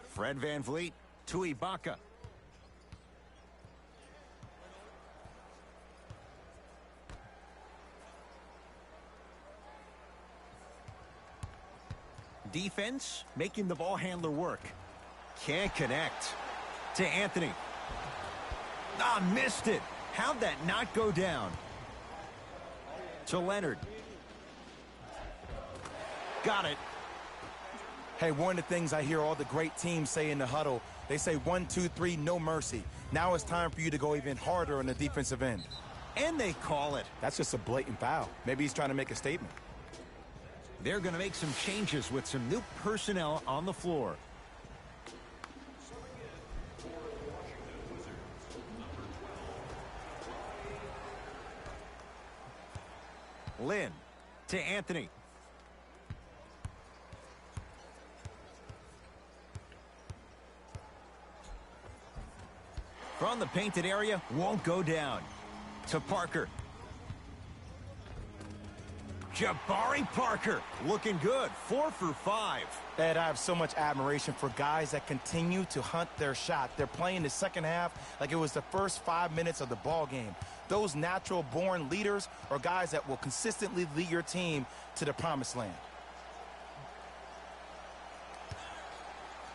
Fred VanVleet to Ibaka. Defense making the ball handler work. Can't connect. To Anthony. Ah, missed it. How'd that not go down? To Leonard. Got it. Hey, one of the things I hear all the great teams say in the huddle, they say 1, 2, 3, no mercy. Now it's time for you to go even harder on the defensive end. And they call it. That's just a blatant foul. Maybe he's trying to make a statement. They're going to make some changes with some new personnel on the floor. Lynn to Anthony. From the painted area, won't go down. To Parker. Jabari Parker looking good, 4 for 5. Ed, I have so much admiration for guys that continue to hunt their shot. They're playing the second half like it was the first 5 minutes of the ball game. Those natural-born leaders are guys that will consistently lead your team to the promised land.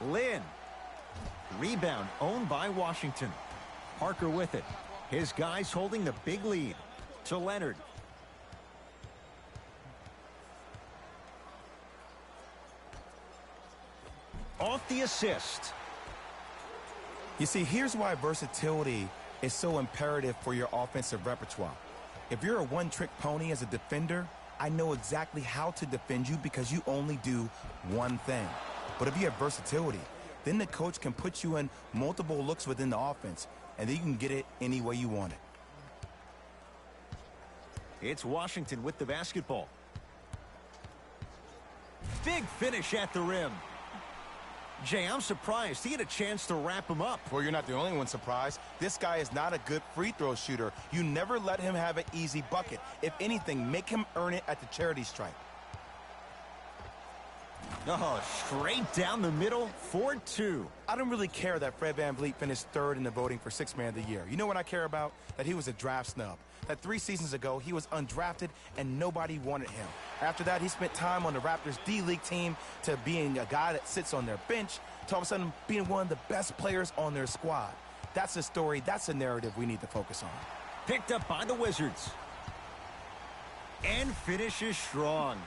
Lynn. Rebound owned by Washington. Parker with it. His guys holding the big lead. To Leonard. Off the assist. You see, here's why versatility is so imperative for your offensive repertoire. If you're a one-trick pony as a defender, I know exactly how to defend you because you only do one thing. But if you have versatility, then the coach can put you in multiple looks within the offense, and then you can get it any way you want it. It's Washington with the basketball. Big finish at the rim. Jay, I'm surprised he had a chance to wrap him up. Well, you're not the only one surprised. This guy is not a good free throw shooter. You never let him have an easy bucket. If anything, make him earn it at the charity stripe. Oh, straight down the middle, 4-2. I don't really care that Fred VanVleet finished third in the voting for Sixth Man of the Year. You know what I care about? That he was a draft snub. That 3 seasons ago, he was undrafted and nobody wanted him. After that, he spent time on the Raptors D-League team to being a guy that sits on their bench to all of a sudden being one of the best players on their squad. That's the story. That's the narrative we need to focus on. Picked up by the Wizards. And finishes strong.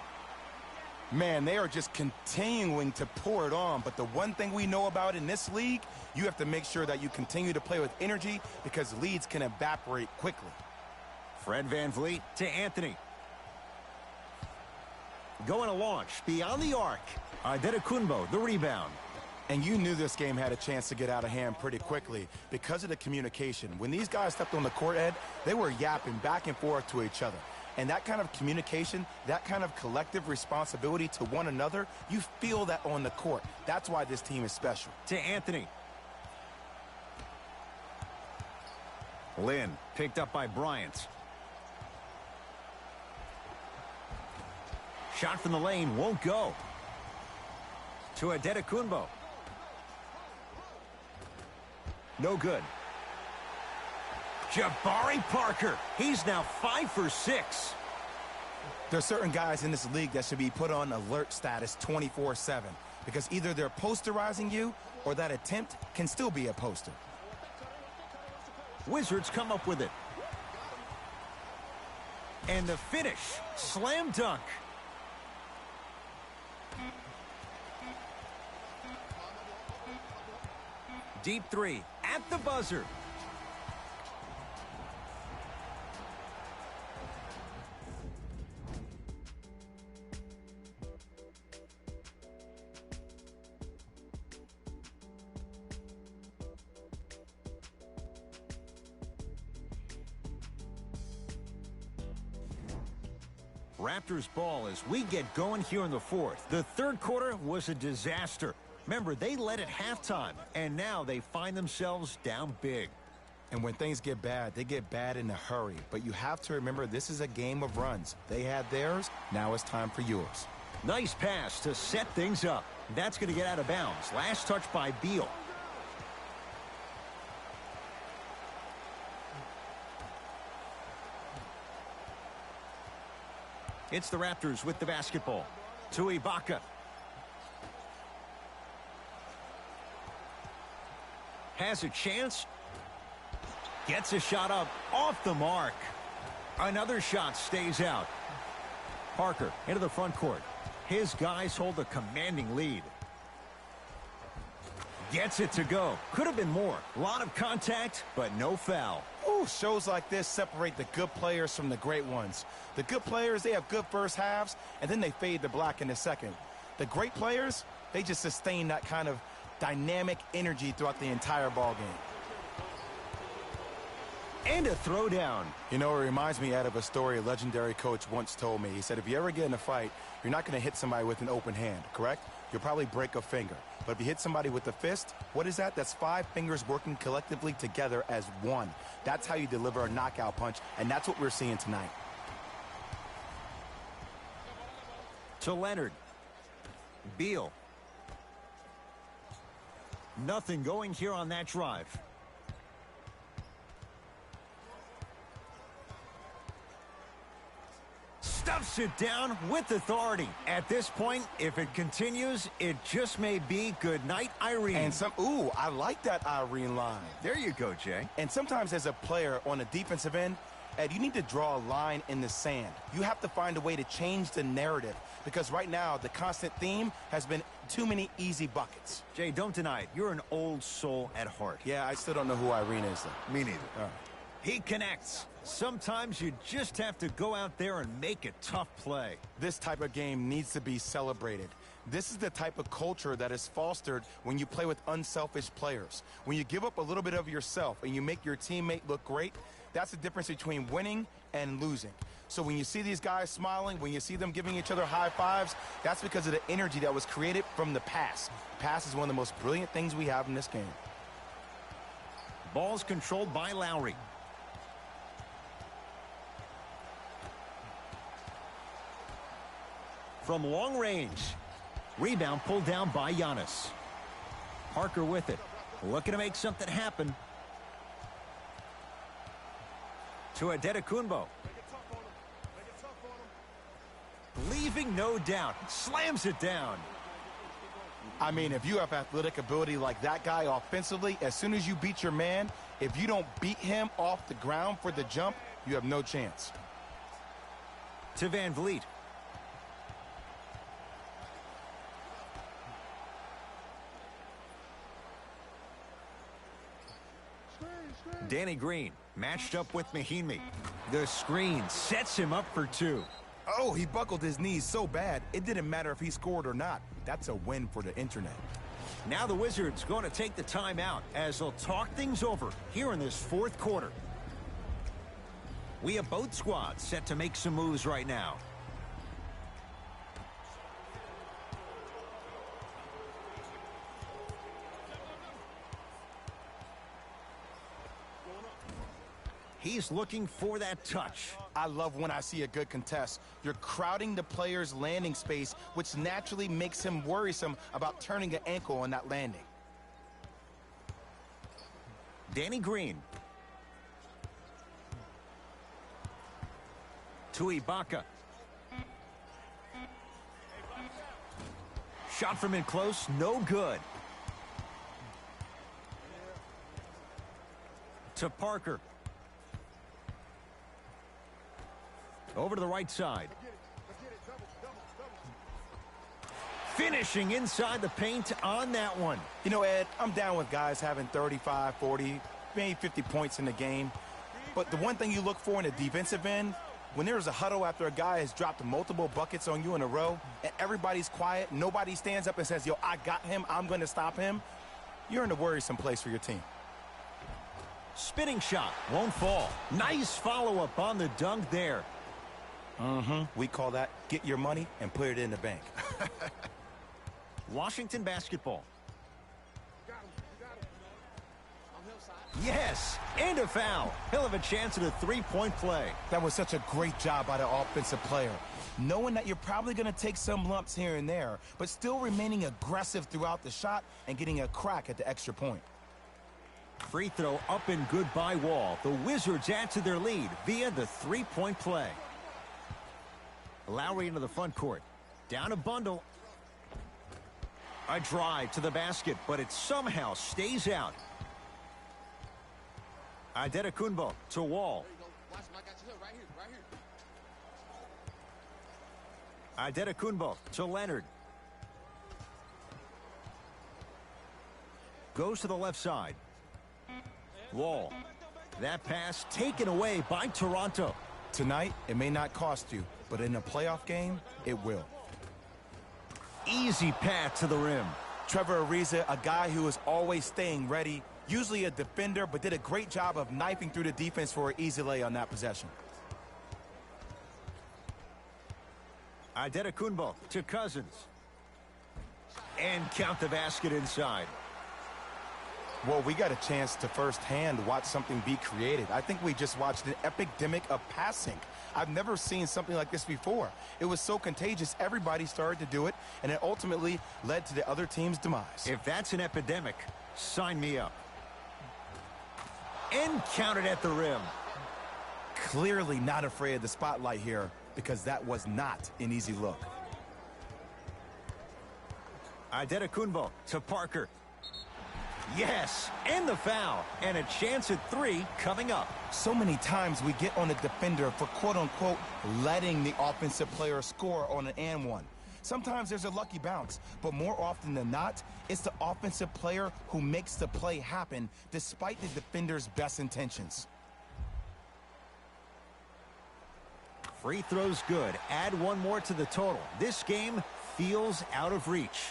Man, they are just continuing to pour it on. But the one thing we know about in this league, you have to make sure that you continue to play with energy because leads can evaporate quickly. Fred VanVleet to Anthony. Going to launch beyond the arc. Adetokunbo, the rebound. And you knew this game had a chance to get out of hand pretty quickly because of the communication. When these guys stepped on the court, Ed, they were yapping back and forth to each other. And that kind of communication, that kind of collective responsibility to one another, you feel that on the court. That's why this team is special. To Anthony. Lynn, picked up by Bryant. Shot from the lane, won't go. To Adetokunbo. No good. Jabari Parker. He's now 5 for 6. There are certain guys in this league that should be put on alert status 24/7 because either they're posterizing you or that attempt can still be a poster. Wizards come up with it. And the finish. Slam dunk. Deep three at the buzzer. Raptors ball as we get going here in the fourth. The third quarter was a disaster. Remember, they led at halftime, and now they find themselves down big. And when things get bad, they get bad in a hurry. But you have to remember this is a game of runs. They had theirs. Now it's time for yours. Nice pass to set things up. That's going to get out of bounds. Last touch by Beal. It's the Raptors with the basketball. To Ibaka. Has a chance. Gets a shot up off the mark. Another shot stays out. Parker into the front court. His guys hold a commanding lead. Gets it to go. Could have been more. A lot of contact, but no foul. Whew, shows like this separate the good players from the great ones. The good players, they have good first halves, and then they fade to black in the second. The great players, they just sustain that kind of dynamic energy throughout the entire ball game. And a throwdown. You know, it reminds me, Ed, of a story a legendary coach once told me. He said, if you ever get in a fight, you're not going to hit somebody with an open hand, correct? You'll probably break a finger. But if you hit somebody with a fist, what is that? That's 5 fingers working collectively together as one. That's how you deliver a knockout punch, and that's what we're seeing tonight. To Leonard. Beal. Nothing going here on that drive. Stuffs it down with authority. At this point, if it continues, it just may be good night, Irene. And ooh, I like that Irene line. There you go, Jay. And sometimes as a player on the defensive end, Ed, you need to draw a line in the sand. You have to find a way to change the narrative because right now the constant theme has been too many easy buckets. Jay, don't deny it. You're an old soul at heart. Yeah, I still don't know who Irene is, though. Me neither. All right. He connects. Sometimes you just have to go out there and make a tough play. This type of game needs to be celebrated. This is the type of culture that is fostered when you play with unselfish players. When you give up a little bit of yourself and you make your teammate look great, that's the difference between winning and losing. So when you see these guys smiling, when you see them giving each other high fives, that's because of the energy that was created from the pass. Pass is one of the most brilliant things we have in this game. Ball's controlled by Lowry. From long range. Rebound pulled down by Giannis. Parker with it. Looking to make something happen. To Adetokunbo. Leaving no doubt. Slams it down. I mean, if you have athletic ability like that guy offensively, as soon as you beat your man, if you don't beat him off the ground for the jump, you have no chance. To Van Vliet. Danny Green matched up with Mahinmi. The screen sets him up for 2. Oh, he buckled his knees so bad, it didn't matter if he scored or not. That's a win for the internet. Now the Wizards going to take the timeout as they'll talk things over here in this 4th quarter. We have both squads set to make some moves right now. He's looking for that touch. I love when I see a good contest. You're crowding the player's landing space, which naturally makes him worrisome about turning an ankle on that landing. Danny Green. To Ibaka. Shot from in close, no good. To Parker. Over to the right side. Finishing inside the paint on that one. You know, Ed, I'm down with guys having 35, 40, maybe 50 points in the game. But the one thing you look for in a defensive end, when there's a huddle after a guy has dropped multiple buckets on you in a row, and everybody's quiet, nobody stands up and says, yo, I got him, I'm going to stop him, you're in a worrisome place for your team. Spinning shot, won't fall. Nice follow-up on the dunk there. We call that get your money and put it in the bank. Washington basketball. Yes, and a foul. He'll have a chance at a 3-point play. That was such a great job by the offensive player. Knowing that you're probably going to take some lumps here and there, but still remaining aggressive throughout the shot and getting a crack at the extra point. Free throw up and good by Wall. The Wizards add to their lead via the 3-point play. Lowry into the front court. Down a bundle. A drive to the basket, but it somehow stays out. Adetokunbo to Wall. Adetokunbo to Leonard. Goes to the left side. Wall. That pass taken away by Toronto. Tonight, it may not cost you, but in a playoff game, it will. Easy path to the rim. Trevor Ariza, a guy who is always staying ready, usually a defender, but did a great job of knifing through the defense for an easy lay on that possession. Adetokunbo to Cousins. And count the basket inside. Well, we got a chance to firsthand watch something be created. I think we just watched an epidemic of passing. I've never seen something like this before. It was so contagious, everybody started to do it, and it ultimately led to the other team's demise. If that's an epidemic, sign me up. And count it at the rim. Clearly not afraid of the spotlight here, because that was not an easy look. Adetokunbo to Parker. Yes, and the foul, and a chance at 3 coming up. So many times we get on a defender for quote-unquote letting the offensive player score on an and one. Sometimes there's a lucky bounce, but more often than not, it's the offensive player who makes the play happen despite the defender's best intentions. Free throws good. Add 1 more to the total. This game feels out of reach.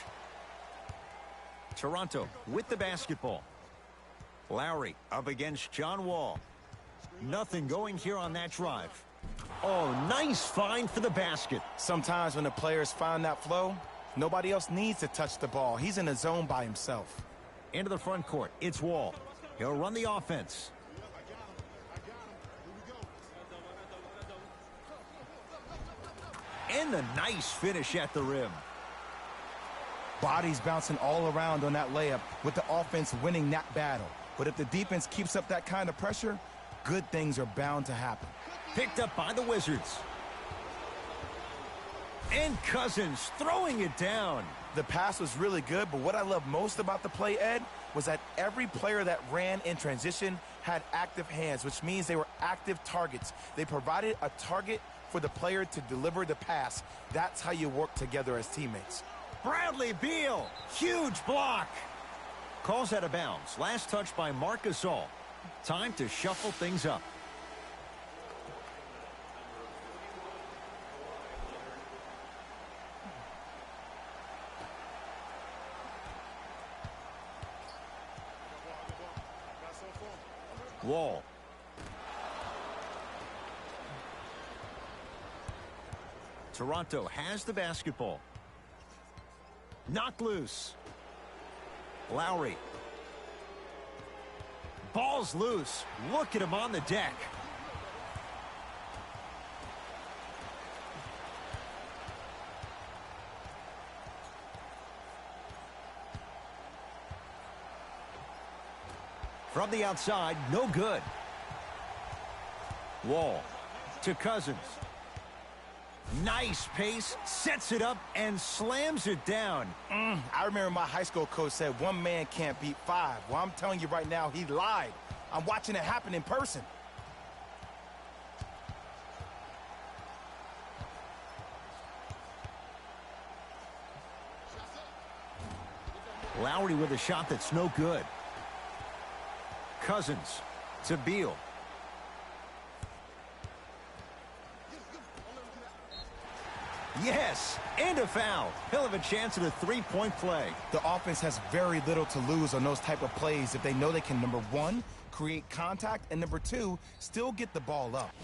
Toronto with the basketball. Lowry up against John Wall. Nothing going here on that drive. Oh, nice find for the basket. Sometimes when the players find that flow, nobody else needs to touch the ball. He's in a zone by himself. Into the front court. It's Wall. He'll run the offense. And the nice finish at the rim. Bodies bouncing all around on that layup with the offense winning that battle. But if the defense keeps up that kind of pressure, good things are bound to happen. Picked up by the Wizards. And Cousins throwing it down. The pass was really good, but what I love most about the play, Ed, was that every player that ran in transition had active hands, which means they were active targets. They provided a target for the player to deliver the pass. That's how you work together as teammates. Bradley Beal, huge block. Calls out of bounds. Last touch by Marc Gasol. Time to shuffle things up. Wall. Toronto has the basketball. Knocked loose. Lowry. Ball's loose. Look at him on the deck. From the outside, no good. Wall to Cousins. Nice pace, sets it up, and slams it down. I remember my high school coach said one man can't beat 5. Well, I'm telling you right now, he lied. I'm watching it happen in person. Lowry with a shot that's no good. Cousins to Beal. Yes, and a foul. He'll have a chance at a three-point play. The offense has very little to lose on those type of plays if they know they can, number 1, create contact, and number 2, still get the ball up.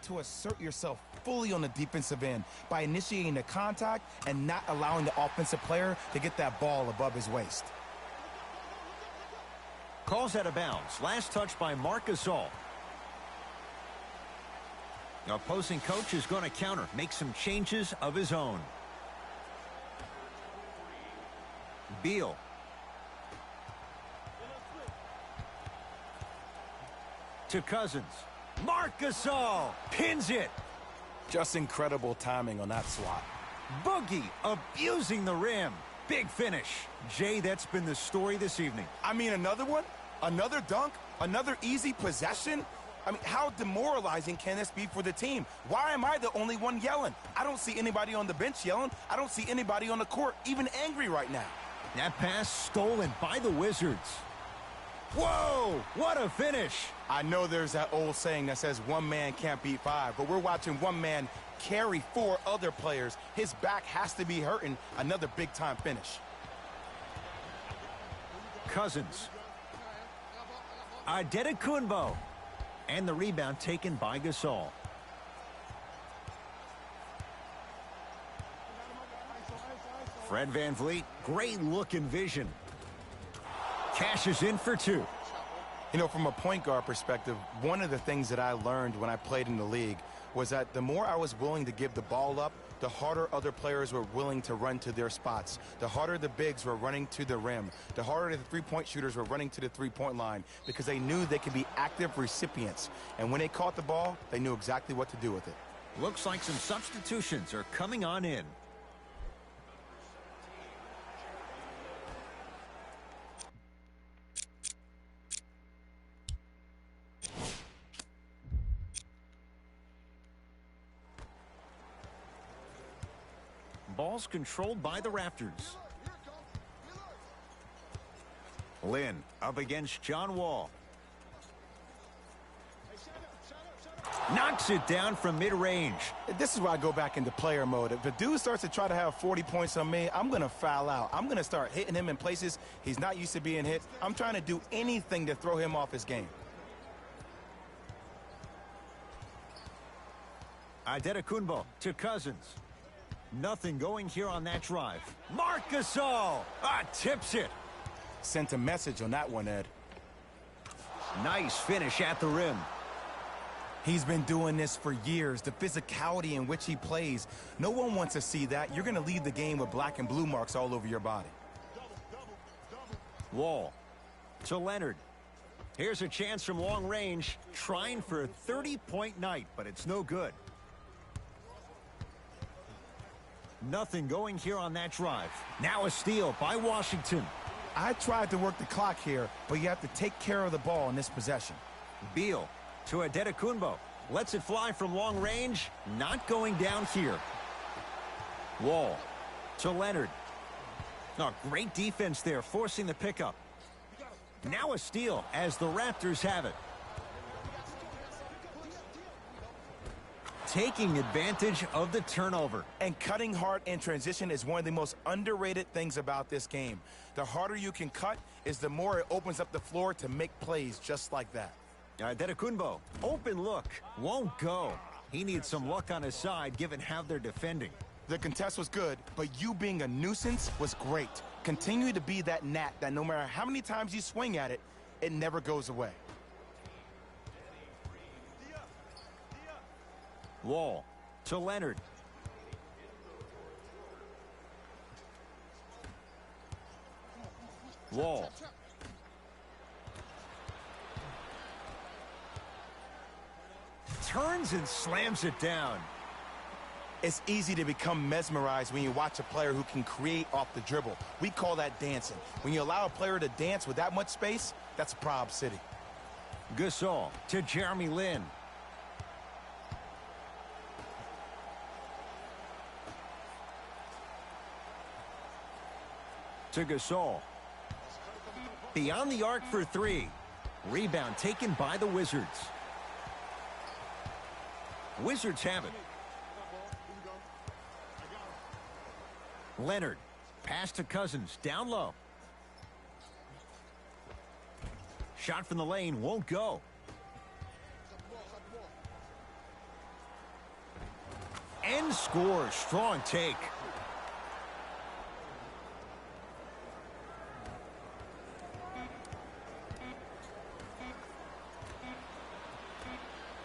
to assert yourself fully on the defensive end by initiating the contact and not allowing the offensive player to get that ball above his waist. Calls out of bounds. Last touch by Marc Gasol. The opposing coach is going to counter, make some changes of his own. Beal. To Cousins. Marc Gasol pins it. Just incredible timing on that swat. Boogie abusing the rim. Big finish. Jay, that's been the story this evening. I mean, another one? Another dunk? Another easy possession? I mean, how demoralizing can this be for the team? Why am I the only one yelling? I don't see anybody on the bench yelling. I don't see anybody on the court even angry right now. That pass stolen by the Wizards. Whoa, what a finish. I know there's that old saying that says one man can't beat five, but we're watching one man carry four other players. His back has to be hurting. Another big-time finish. Cousins. Adetokunbo. And the rebound taken by Gasol. Fred VanVleet, great look and vision. Cashes in for two. You know, from a point guard perspective, one of the things that I learned when I played in the league was that the more I was willing to give the ball up, the harder other players were willing to run to their spots. The harder the bigs were running to the rim. The harder the three-point shooters were running to the three-point line because they knew they could be active recipients. And when they caught the ball, they knew exactly what to do with it. Looks like some substitutions are coming on in. Ball's controlled by the Raptors. Lynn up against John Wall. Knocks it down from mid-range. This is why I go back into player mode. If a dude starts to try to have 40 points on me, I'm going to foul out. I'm going to start hitting him in places he's not used to being hit. I'm trying to do anything to throw him off his game. Adetokunbo to Cousins. Nothing going here on that drive. Marc Gasol tips it. Sent a message on that one, Ed. Nice finish at the rim. He's been doing this for years. The physicality in which he plays. No one wants to see that. You're going to leave the game with black and blue marks all over your body. Wall to Leonard. Here's a chance from long range. Trying for a 30-point night, but it's no good. Nothing going here on that drive. Now a steal by Washington. I tried to work the clock here, but you have to take care of the ball in this possession. Beal to Adetokunbo. Lets it fly from long range. Not going down here. Wall to Leonard. Oh, great defense there, forcing the pickup. Now a steal as the Raptors have it. Taking advantage of the turnover. And cutting hard in transition is one of the most underrated things about this game. The harder you can cut is the more it opens up the floor to make plays just like that. Adetokunbo, open look, won't go. He needs some luck on his side given how they're defending. The contest was good, but you being a nuisance was great. Continue to be that gnat that no matter how many times you swing at it, it never goes away. Wall to Leonard. Wall. Turns and slams it down. It's easy to become mesmerized when you watch a player who can create off the dribble. We call that dancing. When you allow a player to dance with that much space, that's Prob City. Gasol to Jeremy Lin. To Gasol. Beyond the arc for three. Rebound taken by the Wizards. Wizards have it. Leonard. Pass to Cousins. Down low. Shot from the lane won't go. and scores. Strong take.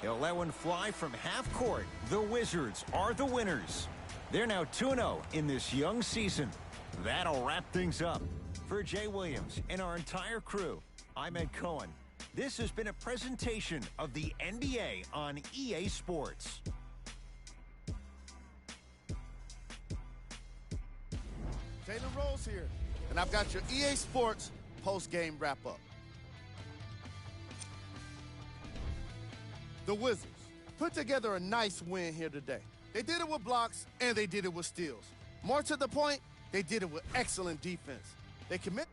He'll let one fly from half court. The Wizards are the winners. They're now 2-0 in this young season. That'll wrap things up. For Jay Williams and our entire crew, I'm Ed Cohen. This has been a presentation of the NBA on EA Sports. Jalen Rose here, and I've got your EA Sports post-game wrap-up. The Wizards put together a nice win here today. They did it with blocks, and they did it with steals. More to the point, they did it with excellent defense. They commit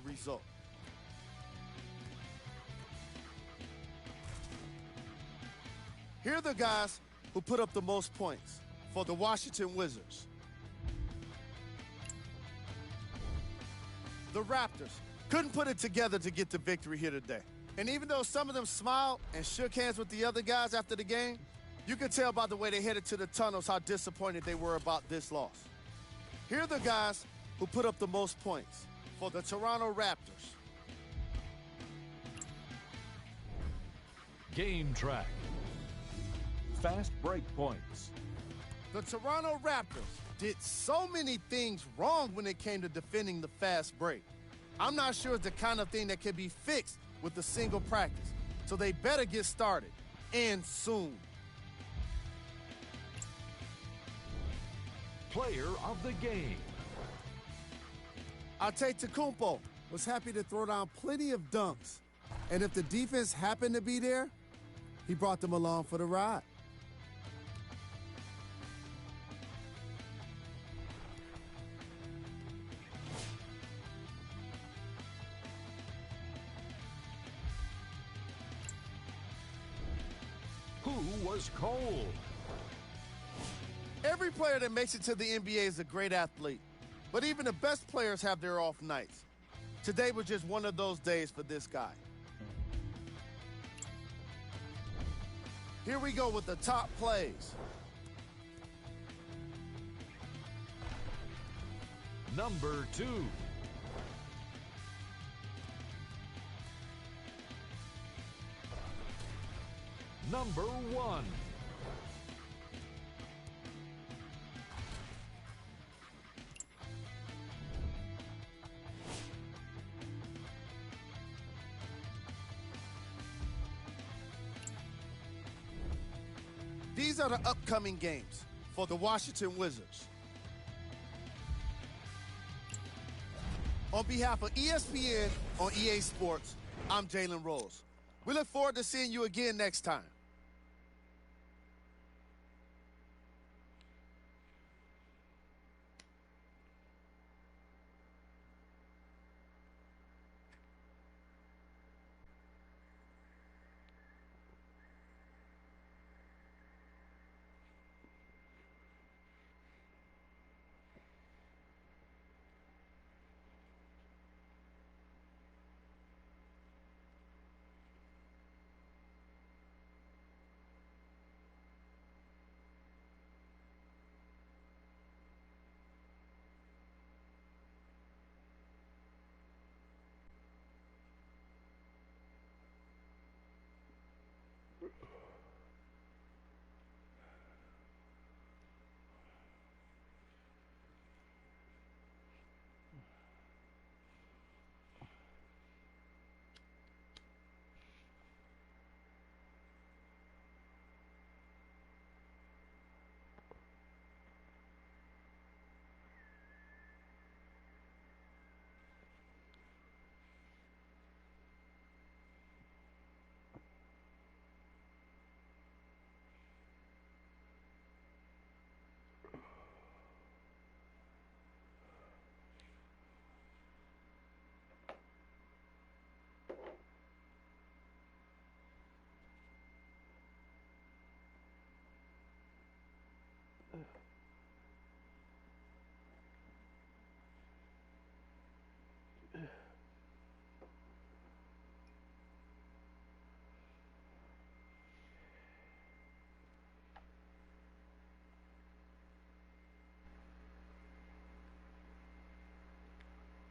result. Here are the guys who put up the most points for the Washington Wizards. The Raptors couldn't put it together to get the victory here today. And even though some of them smiled and shook hands with the other guys after the game, you could tell by the way they headed to the tunnels how disappointed they were about this loss. Here are the guys who put up the most points for the Toronto Raptors. Game track. Fast break points. The Toronto Raptors did so many things wrong when it came to defending the fast break. I'm not sure it's the kind of thing that can be fixed with a single practice, so they better get started, and soon. Player of the game. Antetokounmpo was happy to throw down plenty of dunks, and if the defense happened to be there, he brought them along for the ride. Who was cold? Every player that makes it to the NBA is a great athlete, but even the best players have their off nights. Today was just one of those days for this guy. Here we go with the top plays. Number 2. Number 1. These are the upcoming games for the Washington Wizards. On behalf of ESPN on EA Sports, I'm Jalen Rose. We look forward to seeing you again next time.